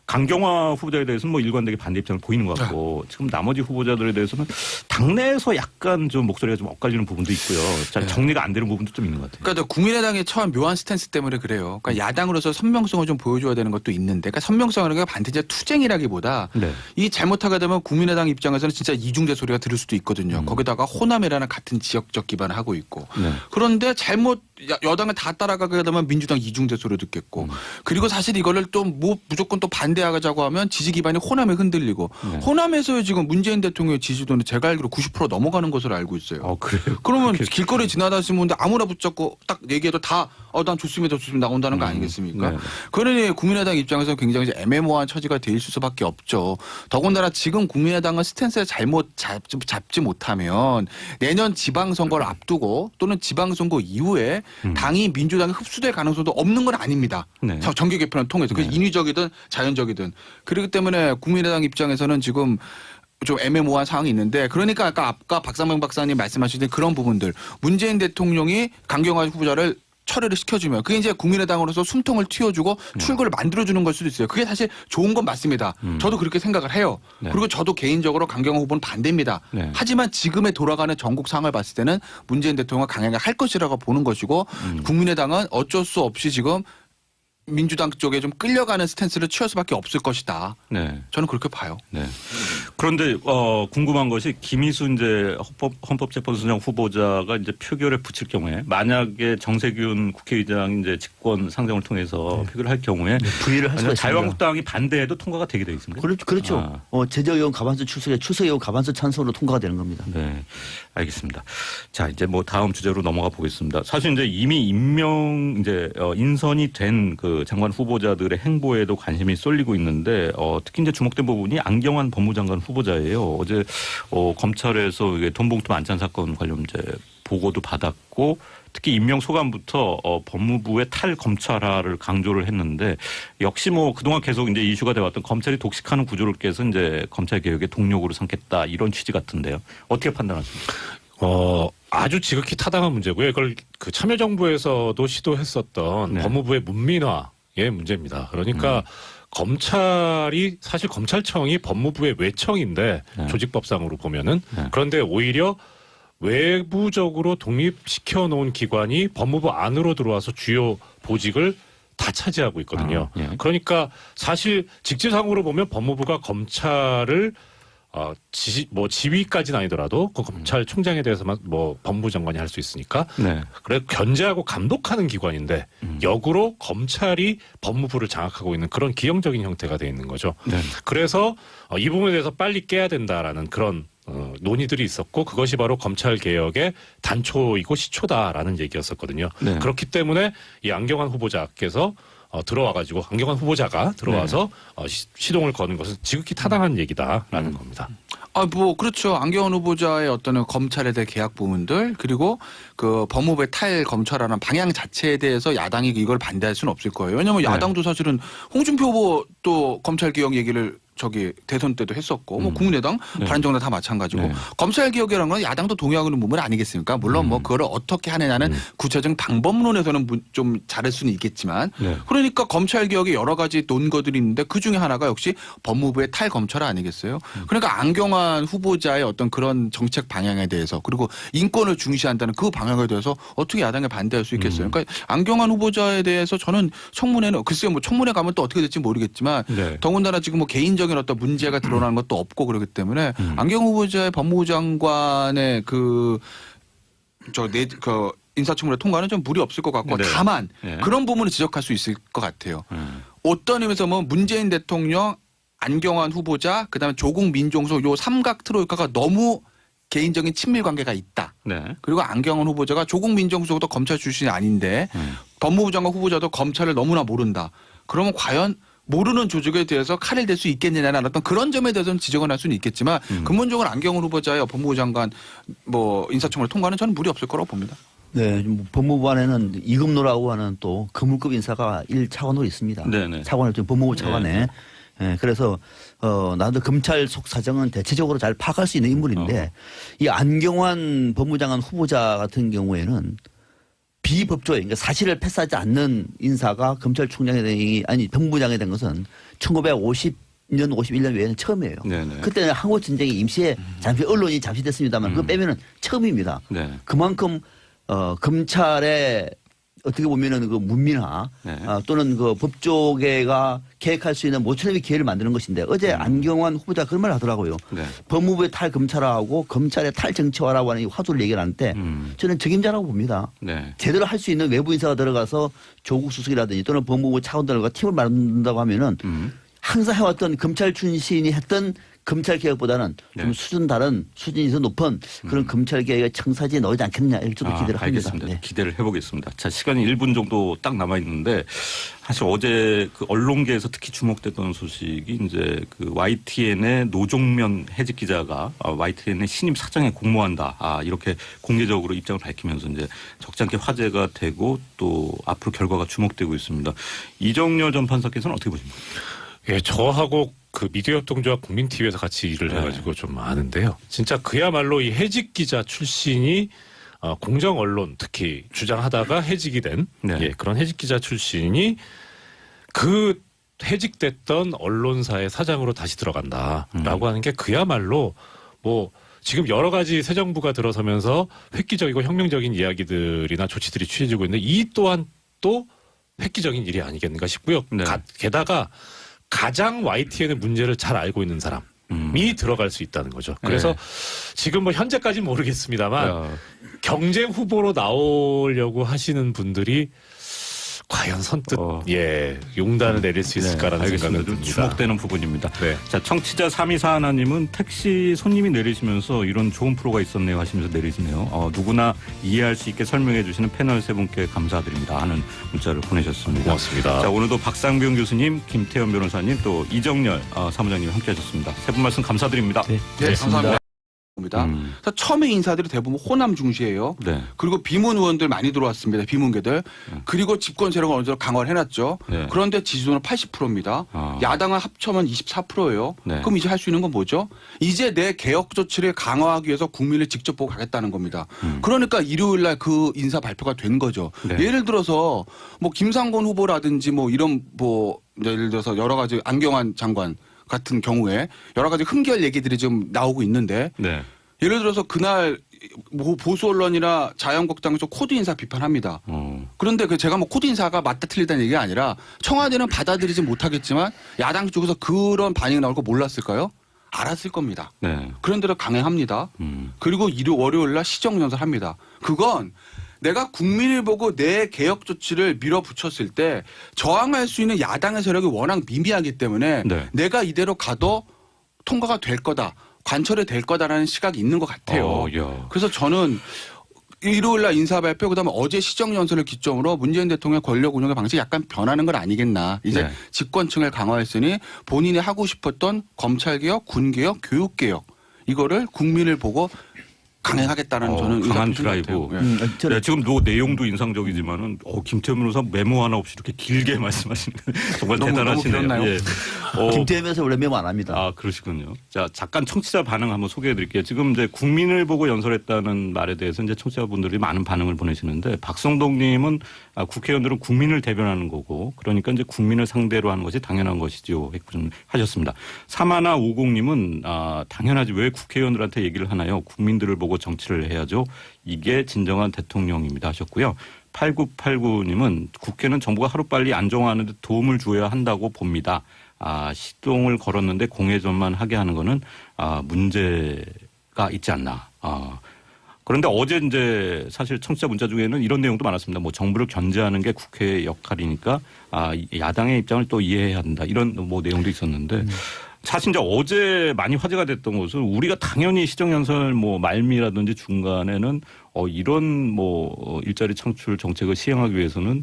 강경화 후보자에 대해서는 뭐 일관되게 반대 입장을 보이는 것 같고 지금 나머지 후보자들에 대해서는 당내에서 약간 좀 목소리가 좀 엇갈리는 부분도 있고요. 잘 정리가 안 되는 부분도 좀 있는 것 같아요. 그러니까 국민의당의 처한 묘한 스탠스 때문에 그래요. 그러니까 야당으로서 선명성을 좀 보여줘야 되는 것도 있는데, 그러니까 선명성이라는 게 반드시 투쟁이라기보다 네. 이 잘못하게 되면 국민의당 입장에서는 진짜 이중대 소리가 들을 수도 있거든요. 거기다가 호남이라는 같은 지역적 기반을 하고 있고. 네. 그런데 잘못 여당을 다 따라가게 되면 민주당 이중대 소리 듣겠고. 그리고 사실 이거를 또 뭐 무조건 또 반대하자고 하면 지지 기반이 호남에 흔들리고. 네. 호남에서의 지금 문재인 대통령의 지지도는 제가 알기로 90% 넘어가는 것으로 알고 있어요. 그래요? 그러면 길거리 지나다니시는 분들 아무나 붙잡고 딱 얘기해도 다 난 좋습니다 나온다는 거 아니겠습니까? 네. 그러니 국민의당 입장에서 굉장히 이제 애매모호한 처지가 돼 있을 수밖에 없죠. 더군다나 지금 국민의당은 스탠스를 잘못 잡지 못하면 내년 지방선거를 앞두고 또는 지방선거 이후에 당이 민주당에 흡수될 가능성도 없는 건 아닙니다. 네. 정계 개편을 통해서 그게 인위적이든 자연적이든. 그렇기 때문에 국민의당 입장에서는 지금 좀 애매모호한 상황이 있는데, 그러니까 아까 박상명 박사님 말씀하신 그런 부분들, 문재인 대통령이 강경화 후보자를 처리를 시켜주면 그게 이제 국민의당으로서 숨통을 틔워주고 출구를 만들어주는 걸 수도 있어요. 그게 사실 좋은 건 맞습니다. 저도 그렇게 생각을 해요. 네. 그리고 저도 개인적으로 강경화 후보는 반대입니다. 네. 하지만 지금의 돌아가는 전국 상황을 봤을 때는 문재인 대통령은 강하게 할 것이라고 보는 것이고 국민의당은 어쩔 수 없이 지금 민주당 쪽에 좀 끌려가는 스탠스를 취할 수밖에 없을 것이다. 네. 저는 그렇게 봐요. 네. 그런데 궁금한 것이 김희수 이제 헌법재판소장 후보자가 이제 표결에 붙일 경우에 만약에 정세균 국회의장 이제 직권 상정을 통해서 표결을 할 경우에 부의를 할 수가 있습니다. 자유한국당이 반대해도 통과가 되게 돼 있습니다. 그렇죠. 제적의원 가반수 출석에 추석의원 가반수 찬성으로 통과가 되는 겁니다. 네, 알겠습니다. 자, 이제 뭐 다음 주제로 넘어가 보겠습니다. 사실 이제 이미 인선이 된 그 장관 후보자들의 행보에도 관심이 쏠리고 있는데 특히 이제 주목된 부분이 안경환 법무장관 후보자예요. 어제 검찰에서 이게 돈봉투 만찬 사건 관련 이제 보고도 받았고 특히 임명 소감부터 법무부의 탈검찰화를 강조를 했는데 역시 뭐 그동안 계속 이제 이슈가 돼왔던 검찰이 독식하는 구조를 깨서 이제 검찰 개혁의 동력으로 삼겠다 이런 취지 같은데요. 어떻게 판단하십니까? 아주 지극히 타당한 문제고요. 이걸 그 참여정부에서도 시도했었던 네. 법무부의 문민화의 문제입니다. 그러니까 검찰이 사실 검찰청이 법무부의 외청인데 네. 조직법상으로 보면은 네. 그런데 오히려 외부적으로 독립시켜 놓은 기관이 법무부 안으로 들어와서 주요 보직을 다 차지하고 있거든요. 예. 그러니까 사실 직제상으로 보면 법무부가 검찰을 지휘까지는 아니더라도 그 검찰총장에 대해서만 뭐 법무부 장관이 할 수 있으니까 네. 그래 견제하고 감독하는 기관인데 역으로 검찰이 법무부를 장악하고 있는 그런 기형적인 형태가 돼 있는 거죠. 네. 그래서 이 부분에 대해서 빨리 깨야 된다라는 그런 논의들이 있었고 그것이 바로 검찰 개혁의 단초이고 시초다라는 얘기였었거든요. 네. 그렇기 때문에 이 안경환 후보자께서 들어와가지고 안경환 후보자가 들어와서 시동을 거는 것은 지극히 타당한 얘기다라는 겁니다. 그렇죠. 안경원 후보자의 어떤 검찰에 대한 계약 부분들 그리고 그 법무부의 탈검찰하는 방향 자체에 대해서 야당이 이걸 반대할 수는 없을 거예요. 왜냐하면 야당도 사실은 홍준표 후보 또 검찰 개혁 얘기를 대선 때도 했었고 뭐 국민의당 바른정당 다 마찬가지고 네. 검찰 개혁이라는 건 야당도 동의하는 부분 아니겠습니까? 물론 뭐 그거를 어떻게 하느냐는 구체적인 방법론에서는 좀 잘할 수는 있겠지만 네. 그러니까 검찰 개혁에 여러 가지 논거들이 있는데 그 중에 하나가 역시 법무부의 탈검찰 아니겠어요? 그러니까 안경환 후보자의 어떤 그런 정책 방향에 대해서 그리고 인권을 중시한다는 그 방향에 대해서 어떻게 야당에 반대할 수 있겠어요? 그러니까 안경환 후보자에 대해서 저는 청문회는 글쎄요 뭐 청문회 가면 또 어떻게 될지 모르겠지만 네. 더군다나 지금 뭐 개인적인 어떤 문제가 드러나는 것도 없고 그렇기 때문에 안경 후보자의 법무부 장관의 인사청문회 통과는 좀 무리 없을 것 같고 네. 다만 네. 그런 부분을 지적할 수 있을 것 같아요. 어떤 의미에서 뭐 문재인 대통령, 안경환 후보자, 그다음에 조국 민정수석 요 삼각 트로이카가 너무 개인적인 친밀 관계가 있다. 네. 그리고 안경환 후보자가 조국 민정수석도 검찰 출신이 아닌데 법무부 장관 후보자도 검찰을 너무나 모른다. 그러면 과연 모르는 조직에 대해서 칼을 댈 수 있겠느냐는 어떤 그런 점에 대해서는 지적은 할 수는 있겠지만 근본적으로 안경환 후보자의 법무부 장관 인사청문회 통과는 저는 무리 없을 거라고 봅니다. 네, 법무부 안에는 이금노라고 하는 또 거물급 인사가 1차관으로 있습니다. 네네. 차관을 좀 법무부 차관에. 네, 그래서 나도 검찰 속 사정은 대체적으로 잘 파악할 수 있는 인물인데 이 안경환 법무장관 후보자 같은 경우에는 비법조인 그러니까 사실을 패스하지 않는 인사가 검찰총장이 아니 본부장이 된 것은 1950년 51년 외에는 처음이에요. 네네. 그때는 한국 전쟁이 임시에 잠시 언론이 잠시됐습니다만 그거 빼면은 처음입니다. 네. 그만큼 검찰의 어떻게 보면은 그 문민화 네. 또는 그 법조계가 계획할 수 있는 모처럼의 기회를 만드는 것인데 어제 안경환 후보자 그런 말 하더라고요. 네. 법무부의 탈검찰화하고 검찰의 탈정치화라고 하는 이 화두를 얘기를 하는데 저는 적임자라고 봅니다. 네. 제대로 할 수 있는 외부 인사가 들어가서 조국 수석이라든지 또는 법무부 차관들과 팀을 만든다고 하면은 항상 해왔던 검찰 출신이 했던 검찰 개혁보다는 네. 좀 수준 다른 수준이 더 높은 그런 검찰 개혁의 청사지에 넣지 않겠느냐 이렇게 저도 기대를 합니다. 알겠습니다. 네. 기대를 해보겠습니다. 자, 시간이 1분 정도 딱 남아 있는데 사실 어제 그 언론계에서 특히 주목됐던 소식이 이제 그 YTN의 노종면 해직 기자가 YTN의 신임 사장에 공모한다. 이렇게 공개적으로 입장을 밝히면서 이제 적잖게 화제가 되고 또 앞으로 결과가 주목되고 있습니다. 이정열 전 판사께서는 어떻게 보십니까? 예, 저하고 그 미디어 협동조합 국민TV에서 같이 일을 해가지고 좀 아는데요. 진짜 그야말로 이 해직 기자 출신이 공정 언론 특히 주장하다가 해직이 된 네. 예, 그런 해직 기자 출신이 그 해직됐던 언론사의 사장으로 다시 들어간다라고 하는 게 그야말로 뭐 지금 여러 가지 새 정부가 들어서면서 획기적이고 혁명적인 이야기들이나 조치들이 취해지고 있는데 이 또한 또 획기적인 일이 아니겠는가 싶고요. 네. 게다가 가장 YTN의 문제를 잘 알고 있는 사람이 들어갈 수 있다는 거죠. 그래서 지금 뭐 현재까지는 모르겠습니다만 경쟁 후보로 나오려고 하시는 분들이 과연 선뜻 용단을 내릴 수 있을까라는 생각은 좀 듭니다. 주목되는 부분입니다. 네. 자, 청취자 3241님은 택시 손님이 내리시면서 이런 좋은 프로가 있었네요 하시면서 내리시네요. 누구나 이해할 수 있게 설명해 주시는 패널 세 분께 감사드립니다 하는 문자를 보내셨습니다. 고맙습니다. 자, 오늘도 박상병 교수님, 김태현 변호사님 또 이정열 사무장님 함께 하셨습니다. 세 분 말씀 감사드립니다. 네. 네, 감사합니다. 그래서 처음에 인사들이 대부분 호남 중시예요. 네. 그리고 비문 의원들 많이 들어왔습니다. 비문계들. 그리고 집권 세력을 어느 정도 강화를 해놨죠. 네. 그런데 지지도는 80%입니다. 아. 야당을 합쳐면 24%예요. 네. 그럼 이제 할 수 있는 건 뭐죠? 이제 내 개혁 조치를 강화하기 위해서 국민을 직접 보고 가겠다는 겁니다. 그러니까 일요일 날 그 인사 발표가 된 거죠. 네. 예를 들어서 뭐 김상곤 후보라든지 뭐 이런 뭐 예를 들어서 여러 가지 안경환 장관 같은 경우에 여러 가지 흠결 얘기들이 좀 나오고 있는데 네. 예를 들어서 그날 뭐 보수 언론이나 자유한국당에서 코드 인사 비판합니다. 그런데 그 제가 뭐 코드 인사가 맞다 틀리다는 얘기가 아니라 청와대는 받아들이지 못하겠지만 야당 쪽에서 그런 반응이 나올 거 몰랐을까요? 알았을 겁니다. 네. 그런데도 강행합니다. 그리고 월요일 날 시정연설합니다. 그건 내가 국민을 보고 내 개혁 조치를 밀어붙였을 때 저항할 수 있는 야당의 세력이 워낙 미미하기 때문에 네. 내가 이대로 가도 통과가 될 거다. 관철이 될 거다라는 시각이 있는 것 같아요. 그래서 저는 일요일 날 인사 발표 그다음에 어제 시정연설을 기점으로 문재인 대통령 권력 운영의 방식이 약간 변하는 건 아니겠나. 이제 네. 집권층을 강화했으니 본인이 하고 싶었던 검찰개혁, 군개혁, 교육개혁 이거를 국민을 보고 강행하겠다는 저는 강한 의사표시인 드라이브. 것 같아요. 예. 네, 지금 내용도 인상적이지만은 김태현 변호사 메모 하나 없이 이렇게 길게 말씀하시는 정말 너무 대단하시네요. 길었나요? 예. 김태현 변호사 원래 메모 안 합니다. 그러시군요. 자, 잠깐 청취자 반응 한번 소개해 드릴게요. 지금 이제 국민을 보고 연설했다는 말에 대해서 이제 청취자분들이 많은 반응을 보내시는데 박성동 님은 국회의원들은 국민을 대변하는 거고 그러니까 이제 국민을 상대로 하는 것이 당연한 것이지요. 하셨습니다. 사마나 50님은 당연하지 왜 국회의원들한테 얘기를 하나요? 국민들을 보고 정치를 해야죠. 이게 진정한 대통령입니다 하셨고요. 8989님은 국회는 정부가 하루빨리 안정화하는 데 도움을 주어야 한다고 봅니다. 시동을 걸었는데 공회전만 하게 하는 거는 문제가 있지 않나. 그런데 어제 이제 사실 청취자 문자 중에는 이런 내용도 많았습니다. 뭐 정부를 견제하는 게 국회의 역할이니까 야당의 입장을 또 이해해야 한다. 이런 뭐 내용도 있었는데 사실 이제 어제 많이 화제가 됐던 것은 우리가 당연히 시정연설 뭐 말미라든지 중간에는 이런 뭐 일자리 창출 정책을 시행하기 위해서는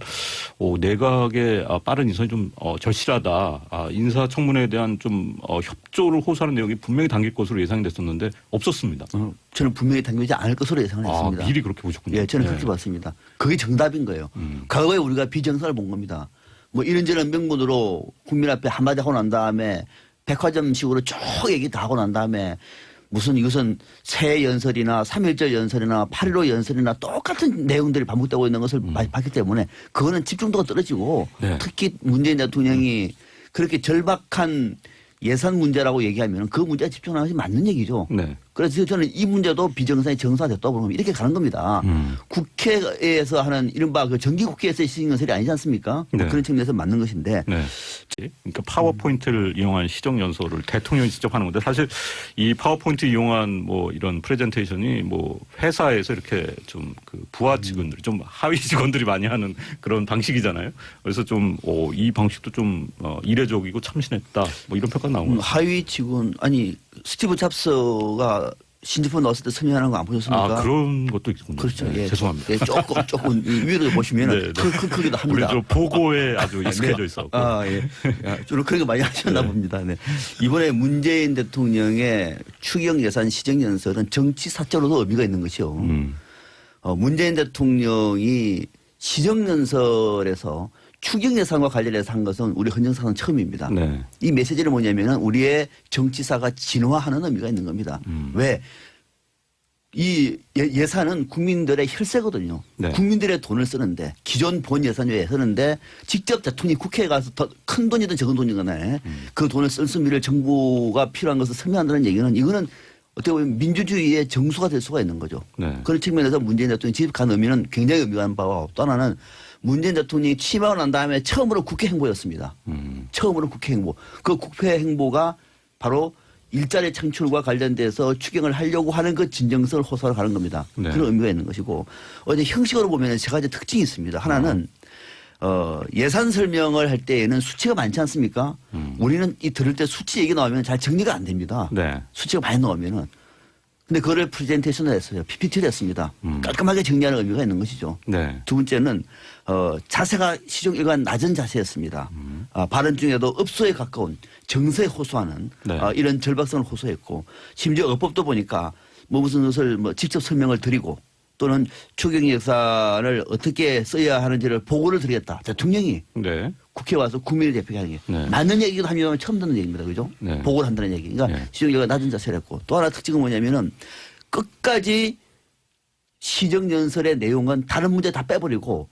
내각의 빠른 인선이 좀 절실하다. 인사청문회에 대한 좀 협조를 호소하는 내용이 분명히 담길 것으로 예상이 됐었는데 없었습니다. 저는 분명히 당기지 않을 것으로 예상을 했습니다. 미리 그렇게 보셨군요. 예, 저는 그렇게 봤습니다. 그게 정답인 거예요. 과거에 우리가 비정상을 본 겁니다. 뭐 이런저런 명분으로 국민 앞에 한마디 하고 난 다음에 백화점식으로 쭉 얘기 다 하고 난 다음에 무슨 이것은 새해 연설이나 3.1절 연설이나 8.15 연설이나 똑같은 내용들이 반복되고 있는 것을 봤기 때문에 그거는 집중도가 떨어지고 네. 특히 문재인 대통령이 그렇게 절박한 예산 문제라고 얘기하면 그 문제에 집중하는 것이 맞는 얘기죠. 네. 그래서 저는 이 문제도 비정상이 정상화됐다고 보면 이렇게 가는 겁니다. 국회에서 하는 이른바 그 정기국회에서의 시정연설이 아니지 않습니까? 네. 그런 측면에서 맞는 것인데 네. 그러니까 파워포인트를 이용한 시정연설을 대통령이 직접 하는 건데 사실 이 파워포인트 이용한 뭐 이런 프레젠테이션이 뭐 회사에서 이렇게 좀 그 부하 직원들이 좀 하위 직원들이 많이 하는 그런 방식이잖아요. 그래서 좀 이 방식도 좀 이례적이고 참신했다. 뭐 이런 평가 나온 거죠. 하위 직원 아니 스티브 잡스가 신제품 나왔을 때 설명하는 거 안 보셨습니까? 아 그런 것도 있군요. 그렇죠. 네, 예. 죄송합니다. 예, 조금 위로 보시면 네, 네. 크기도 우리 합니다. 저 보고에 아주 익숙해져 있었고. 아, 예. 주로 그런 거 많이 하셨나 봅니다. 네. 이번에 문재인 대통령의 추경 예산 시정연설은 정치 사적으로도 의미가 있는 것이요. 문재인 대통령이 시정연설에서 추경 예산과 관련해서 한 것은 우리 헌정사상 처음입니다. 네. 이 메시지는 뭐냐면은 우리의 정치사가 진화하는 의미가 있는 겁니다. 왜? 이 예산은 국민들의 혈세거든요. 네. 국민들의 돈을 쓰는데 기존 본 예산 외에 쓰는데 직접 대통령이 국회에 가서 더 큰 돈이든 적은 돈이든 간에 그 돈을 쓸 수미를 정부가 필요한 것을 설명한다는 얘기는 이거는 어떻게 보면 민주주의의 정수가 될 수가 있는 거죠. 네. 그런 측면에서 문재인 대통령이 지급한 의미는 굉장히 의미가 있는 바와 또 하나는 문재인 대통령이 취임하고 난 다음에 처음으로 국회 행보였습니다. 처음으로 국회 행보. 그 국회 행보가 바로 일자리 창출과 관련돼서 추경을 하려고 하는 그 진정성을 호소하러 가는 겁니다. 네. 그런 의미가 있는 것이고 어제 형식으로 보면 세 가지 특징이 있습니다. 하나는 예산 설명을 할 때에는 수치가 많지 않습니까? 우리는 이 들을 때 수치 얘기 나오면 잘 정리가 안 됩니다. 네. 수치가 많이 나오면은. 근데 그거를 프레젠테이션을 했어요. PPT를 했습니다. 깔끔하게 정리하는 의미가 있는 것이죠. 네. 두 번째는 자세가 시정 일관 낮은 자세였습니다. 발언 중에도 업소에 가까운 정서에 호소하는 네. 이런 절박성을 호소했고 심지어 어법도 보니까 뭐 무슨 것을 뭐 직접 설명을 드리고 또는 추경 예산을 어떻게 써야 하는지를 보고를 드리겠다. 대통령이 네. 국회에 와서 국민을 대표하게 하는 게 네. 맞는 얘기도 하면 처음 듣는 얘기입니다. 그죠? 네. 보고를 한다는 얘기. 그러니까 네. 시정률가 낮은 자세를 했고 또 하나 특징은 뭐냐면은 끝까지 시정연설의 내용은 다른 문제 다 빼버리고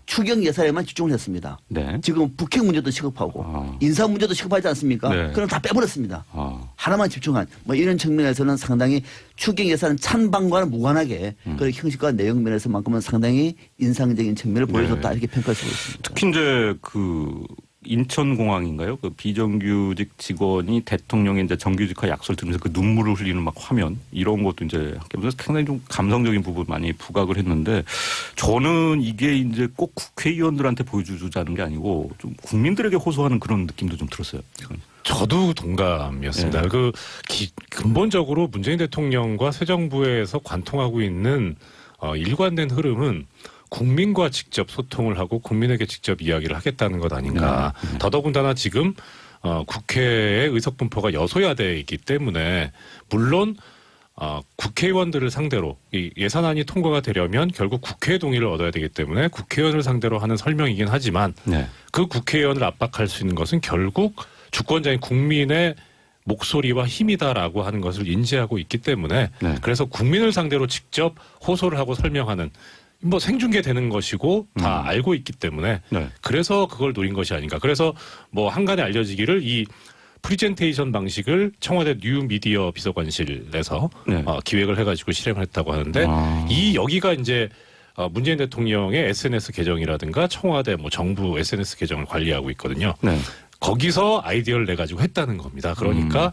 추경 예산에만 집중을 했습니다. 네. 지금 북핵 문제도 시급하고 인사 문제도 시급하지 않습니까? 네. 그럼 다 빼버렸습니다. 아. 하나만 집중한 뭐 이런 측면에서는 상당히 추경 예산 찬반과는 무관하게 그 형식과 내용 면에서만큼은 상당히 인상적인 측면을 보여줬다 이렇게 평가할 수 있습니다. 특히 이제 그 인천공항인가요? 그 비정규직 직원이 대통령의 이제 정규직화 약속을 들으면서 그 눈물을 흘리는 막 화면 이런 것도 이제 함께 보면서 상당히 좀 감성적인 부분 많이 부각을 했는데 저는 이게 이제 꼭 국회의원들한테 보여주자는 게 아니고 좀 국민들에게 호소하는 그런 느낌도 좀 들었어요. 저도 동감이었습니다. 네. 근본적으로 문재인 대통령과 새 정부에서 관통하고 있는 일관된 흐름은 국민과 직접 소통을 하고 국민에게 직접 이야기를 하겠다는 것 아닌가. 더더군다나 지금 국회의 의석 분포가 여소야대이기 때문에 물론 국회의원들을 상대로 이 예산안이 통과가 되려면 결국 국회의 동의를 얻어야 되기 때문에 국회의원을 상대로 하는 설명이긴 하지만 네. 그 국회의원을 압박할 수 있는 것은 결국 주권자인 국민의 목소리와 힘이다라고 하는 것을 인지하고 있기 때문에 네. 그래서 국민을 상대로 직접 호소를 하고 설명하는 뭐 생중계되는 것이고 다 알고 있기 때문에 네. 그래서 그걸 노린 것이 아닌가. 그래서 뭐 한간에 알려지기를 이 프리젠테이션 방식을 청와대 뉴미디어 비서관실에서 네. 기획을 해가지고 실행을 했다고 하는데 이 여기가 이제 문재인 대통령의 SNS 계정이라든가 청와대 뭐 정부 SNS 계정을 관리하고 있거든요. 네. 거기서 아이디어를 내 가지고 했다는 겁니다. 그러니까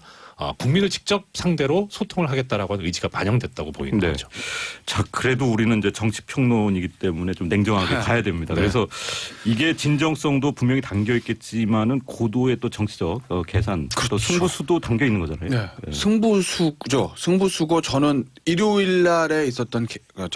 국민을 직접 상대로 소통을 하겠다라고 하는 의지가 반영됐다고 보이는 네. 거죠. 자, 그래도 우리는 이제 정치 평론이기 때문에 좀 냉정하게 가야 됩니다. 네. 그래서 이게 진정성도 분명히 담겨 있겠지만은 고도의 또 정치적 계산, 또 승부수도 담겨 있는 거잖아요. 네. 네. 승부수죠. 승부수고 저는 일요일 날에 있었던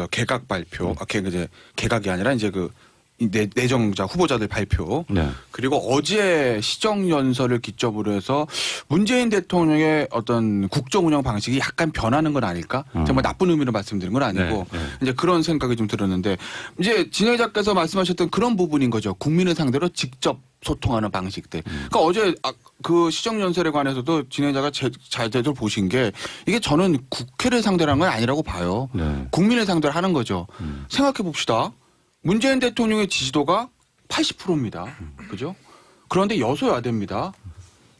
개각 발표, 이제 개각이 아니라 이제 그 내정자 후보자들 발표 네. 그리고 어제 시정연설을 기점으로 해서 문재인 대통령의 어떤 국정 운영 방식이 약간 변하는 건 아닐까? 정말 나쁜 의미로 말씀드린 건 아니고 네, 네. 이제 그런 생각이 좀 들었는데 이제 진행자께서 말씀하셨던 그런 부분인 거죠. 국민을 상대로 직접 소통하는 방식들. 그러니까 어제 그 시정연설에 관해서도 진행자가 잘 제대로 보신 게 이게 저는 국회를 상대로 하는 건 아니라고 봐요. 네. 국민을 상대로 하는 거죠. 생각해 봅시다. 문재인 대통령의 지지도가 80%입니다. 그죠? 그런데 여소야대입니다.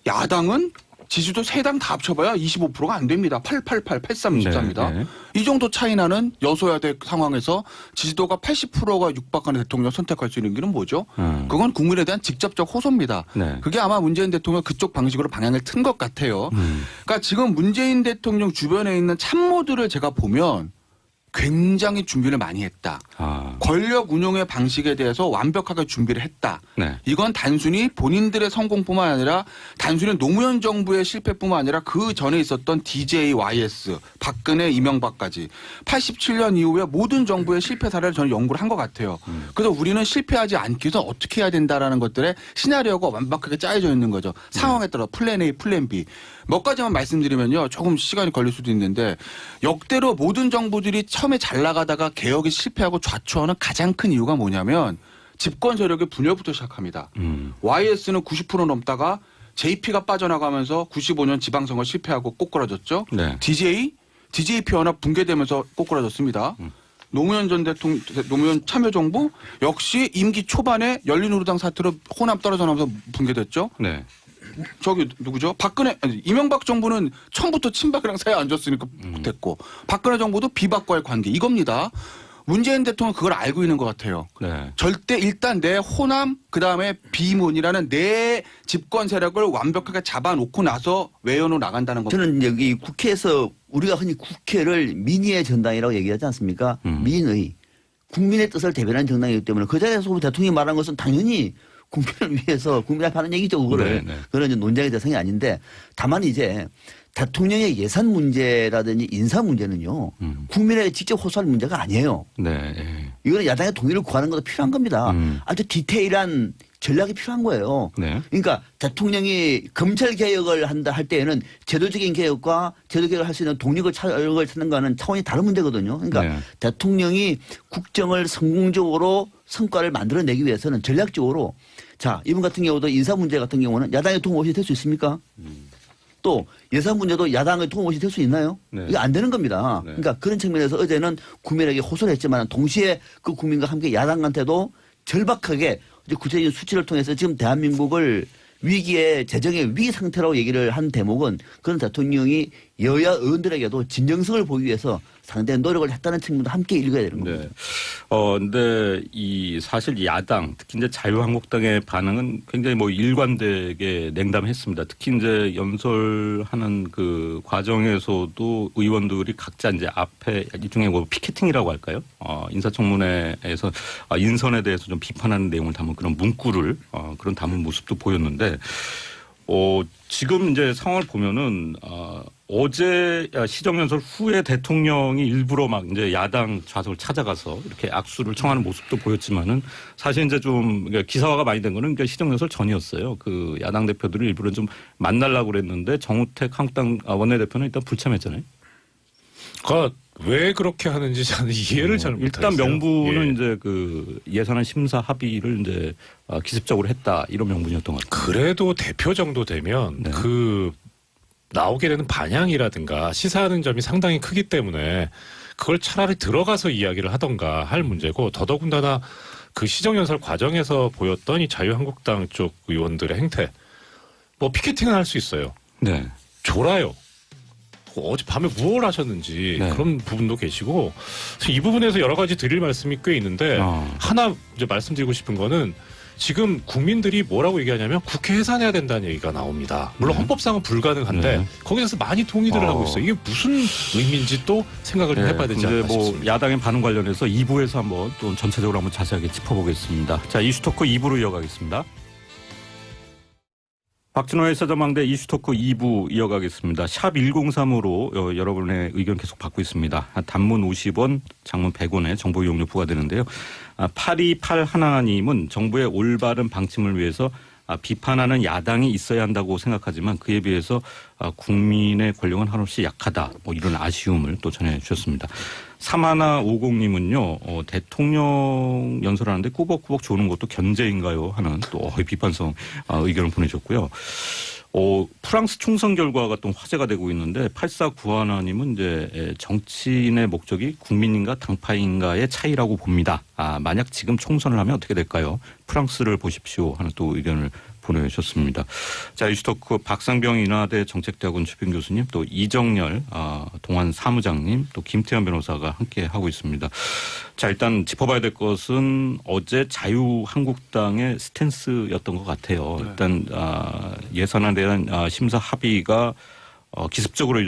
야당은 지지도 세 당 다 합쳐봐야 25%가 안 됩니다. 888, 8324입니다. 네, 네. 이 정도 차이 나는 여소야대 상황에서 지지도가 80%가 육박하는 대통령 선택할 수 있는 길은 뭐죠? 그건 국민에 대한 직접적 호소입니다. 네. 그게 아마 문재인 대통령 그쪽 방식으로 방향을 튼 것 같아요. 그러니까 지금 문재인 대통령 주변에 있는 참모들을 제가 보면 굉장히 준비를 많이 했다. 권력 운용의 방식에 대해서 완벽하게 준비를 했다. 네. 이건 단순히 본인들의 성공뿐만 아니라 단순히 노무현 정부의 실패뿐만 아니라 그 전에 있었던 DJ, YS, 박근혜, 이명박까지 87년 이후에 모든 정부의 실패 사례를 저는 연구를 한 것 같아요. 그래서 우리는 실패하지 않기 위해서 어떻게 해야 된다라는 것들의 시나리오가 완벽하게 짜여져 있는 거죠. 상황에 따라 플랜 A, 플랜 B. 몇 가지만 말씀드리면요. 조금 시간이 걸릴 수도 있는데 역대로 모든 정부들이 처음에 잘 나가다가 개혁이 실패하고 좌초하는 가장 큰 이유가 뭐냐면 집권 세력의 분열부터 시작합니다. YS는 90% 넘다가 JP가 빠져나가면서 95년 지방선거 실패하고 꼬꾸라졌죠. 네. DJP 연합 붕괴되면서 꼬꾸라졌습니다. 노무현 전 대통령, 노무현 참여정부 역시 임기 초반에 열린우리당 사태로 호남 떨어져 나면서 붕괴됐죠. 네. 저기 누구죠? 이명박 정부는 처음부터 친박이랑 사이에 안 좋았으니까 됐고 박근혜 정부도 비박과의 관계 이겁니다. 문재인 대통령은 그걸 알고 있는 것 같아요. 네. 절대 일단 내 호남 그다음에 비문이라는 내 집권 세력을 완벽하게 잡아놓고 나서 외연으로 나간다는 겁니다. 저는 여기 국회에서 우리가 흔히 국회를 민의의 정당이라고 얘기하지 않습니까? 민의. 국민의 뜻을 대변하는 정당이기 때문에 그 자리에서 대통령이 말한 것은 당연히 국민을 위해서 국민 앞에 하는 얘기죠. 그거를. 네, 네. 그런 이제 논쟁의 대상이 아닌데 다만 이제 대통령의 예산 문제라든지 인사 문제는요. 국민에게 직접 호소할 문제가 아니에요. 네. 예. 이거는 야당의 동의를 구하는 것도 필요한 겁니다. 아주 디테일한 전략이 필요한 거예요. 네. 그러니까 대통령이 검찰 개혁을 한다 할 때에는 제도적인 개혁과 제도 개혁을 할 수 있는 동력을 찾는 거는 차원이 다른 문제거든요. 그러니까 네. 대통령이 국정을 성공적으로 성과를 만들어내기 위해서는 전략적으로 자 이번 같은 경우도 인사 문제 같은 경우는 야당의 도움 없이 될 수 있습니까? 또 예산 문제도 야당의 도움 없이 될 수 있나요? 네. 이거 안 되는 겁니다. 네. 그러니까 그런 측면에서 어제는 국민에게 호소를 했지만 동시에 그 국민과 함께 야당한테도 절박하게 이제 구체적인 수치를 통해서 지금 대한민국을 위기의 재정의 위기 상태라고 얘기를 한 대목은 그런 대통령이 여야 의원들에게도 진정성을 보이기 위해서 상당히 노력을 했다는 측면도 함께 읽어야 되는 겁니다. 네. 근데 이 사실 야당 특히 이제 자유한국당의 반응은 굉장히 뭐 일관되게 냉담했습니다. 특히 이제 연설하는 그 과정에서도 의원들이 각자 이제 앞에 일종의 뭐 피켓팅이라고 할까요? 인사청문회에서 인선에 대해서 좀 비판하는 내용을 담은 그런 문구를 그런 담은 모습도 보였는데 지금 이제 상황을 보면은 어제 시정연설 후에 대통령이 일부러 막 이제 야당 좌석을 찾아가서 이렇게 악수를 청하는 모습도 보였지만은 사실 이제 좀 기사화가 많이 된 거는 시정연설 전이었어요. 그 야당 대표들을 일부러 좀 만나려고 그랬는데 정우택 한국당 원내대표는 일단 불참했잖아요. 그러니까 왜 그렇게 하는지 저는 이해를 잘 못하겠어요. 일단 명분은 예. 이제 그 예산안 심사 합의를 이제 기습적으로 했다 이런 명분이었던 것 같아요. 그래도 대표 정도 되면 네. 그 나오게 되는 반향이라든가 시사하는 점이 상당히 크기 때문에 그걸 차라리 들어가서 이야기를 하던가 할 문제고 더더군다나 그 시정연설 과정에서 보였던 이 자유한국당 쪽 의원들의 행태 뭐 피켓팅은 할 수 있어요. 네. 졸아요. 어젯밤에 무엇을 하셨는지 네. 그런 부분도 계시고 이 부분에서 여러 가지 드릴 말씀이 꽤 있는데 하나 이제 말씀드리고 싶은 거는 지금 국민들이 뭐라고 얘기하냐면 국회 해산해야 된다는 얘기가 나옵니다. 물론 네. 헌법상은 불가능한데 네. 거기서 많이 동의들을 하고 있어요. 이게 무슨 의미인지 또 생각을 좀 해봐야 되지 않나 뭐 싶습니다. 야당의 반응 관련해서 2부에서 한번 또 전체적으로 한번 자세하게 짚어보겠습니다. 자, 이슈토크 2부로 이어가겠습니다. 박진호의 사자망대 이슈토크 2부 이어가겠습니다. 샵 1035로 여러분의 의견 계속 받고 있습니다. 단문 50원, 장문 100원에 정보 이용료 부과되는데요. 8281님은 정부의 올바른 방침을 위해서 비판하는 야당이 있어야 한다고 생각하지만 그에 비해서 국민의 권력은 한없이 약하다. 뭐 이런 아쉬움을 또 전해주셨습니다. 3150님은요. 대통령 연설하는데 꾸벅꾸벅 조는 것도 견제인가요? 하는 또 비판성 의견을 보내셨고요. 프랑스 총선 결과가 또 화제가 되고 있는데 8491님은 이제 정치인의 목적이 국민인가 당파인가의 차이라고 봅니다. 만약 지금 총선을 하면 어떻게 될까요? 프랑스를 보십시오 하는 또 의견을 보내주셨습니다. 자, 이슈토크 박상병 인하대 정책대학원 주변 교수님, 또 이정열 동안 사무장님, 또 김태현 변호사가 함께 하고 있습니다. 자, 일단 짚어봐야 될 것은 어제 자유한국당의 스탠스였던 것 같아요. 네. 일단 예산안에 대한 심사 합의가 기습적으로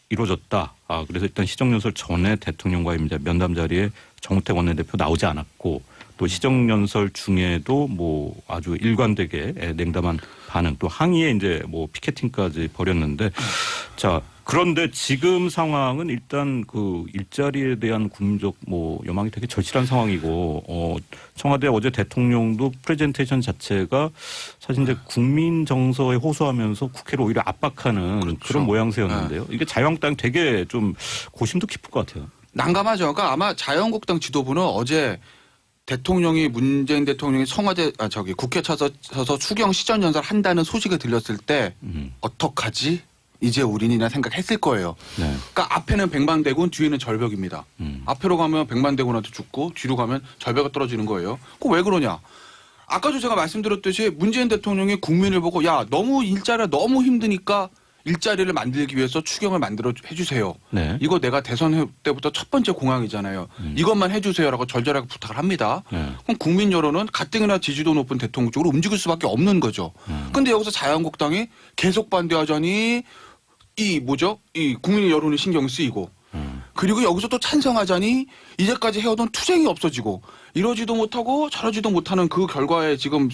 이루어졌다. 그래서 일단 시정연설 전에 대통령과의 면담 자리에 정우택 원내대표 나오지 않았고, 또 시정연설 중에도 뭐 아주 일관되게 냉담한 반응, 또 항의에 이제 뭐 피켓팅까지 벌였는데, 자, 그런데 지금 상황은 일단 그 일자리에 대한 국민적 뭐 요망이 되게 절실한 상황이고, 청와대 어제 대통령도 프레젠테이션 자체가 사실 이제 국민 정서에 호소하면서 국회를 오히려 압박하는 그렇죠. 그런 모양새였는데요. 이게 자유한국당 되게 좀 고심도 깊을 것 같아요. 난감하죠. 그러니까 아마 자유한국당 지도부는 어제 대통령이 문재인 대통령이 청와대 국회 찾아서 추경 시정 연설 한다는 소식을 들렸을 때 어떡하지? 이제 우린이나 생각했을 거예요. 네. 그러니까 앞에는 백만대군, 뒤에는 절벽입니다. 앞으로 가면 백만대군한테 죽고 뒤로 가면 절벽이 떨어지는 거예요. 그거 왜 그러냐? 아까도 제가 말씀드렸듯이 문재인 대통령이 국민을 보고 야 너무 일자리가 너무 힘드니까 일자리를 만들기 위해서 추경을 만들어 해주세요. 네. 이거 내가 대선 때부터 첫 번째 공약이잖아요. 이것만 해주세요라고 절절하게 부탁을 합니다. 네. 그럼 국민 여론은 가뜩이나 지지도 높은 대통령 쪽으로 움직일 수밖에 없는 거죠. 근데 여기서 자유한국당이 계속 반대하자니 이 국민 여론이 신경 쓰이고 그리고 여기서 또 찬성하자니 이제까지 해오던 투쟁이 없어지고 이러지도 못하고 저러지도 못하는 그 결과에 지금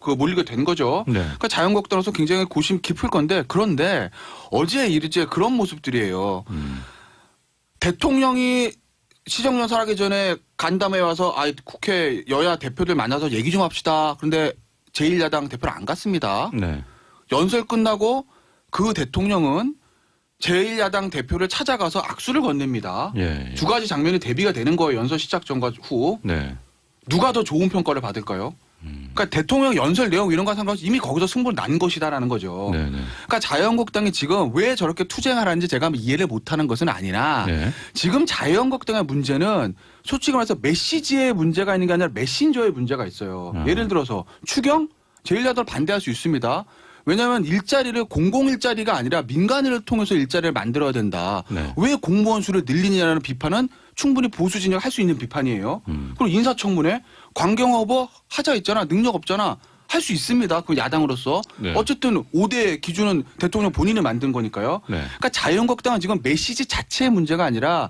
몰리게 된 거죠. 네. 그러니까 자유한국당으로서 굉장히 고심 깊을 건데 그런데 어제 이제 그런 모습들이에요. 대통령이 시정연설하기 전에 간담회 와서 국회 여야 대표들 만나서 얘기 좀 합시다. 그런데 제1야당 대표는 안 갔습니다. 네. 연설 끝나고 그 대통령은 제1야당 대표를 찾아가서 악수를 건넵니다. 예. 두 가지 장면이 대비가 되는 거예요. 연설 시작 전과 후. 네. 누가 더 좋은 평가를 받을까요? 그러니까 대통령 연설 내용 이런 거 상관없이 이미 거기서 승부를 난 것이다라는 거죠. 네. 네. 그러니까 자유한국당이 지금 왜 저렇게 투쟁을 하는지 제가 이해를 못하는 것은 아니라 네. 지금 자유한국당의 문제는 솔직히 말해서 메시지의 문제가 있는 게 아니라 메신저의 문제가 있어요. 예를 들어서 추경 제1야당을 반대할 수 있습니다. 왜냐하면 일자리를 공공일자리가 아니라 민간을 통해서 일자리를 만들어야 된다. 네. 왜 공무원 수를 늘리느냐는 비판은 충분히 보수 진영할 수 있는 비판이에요. 그리고 인사청문회 관경허버 하자 있잖아. 능력 없잖아. 할 수 있습니다. 그 야당으로서. 네. 어쨌든 5대 기준은 대통령 본인이 만든 거니까요. 네. 그러니까 자유한국당은 지금 메시지 자체의 문제가 아니라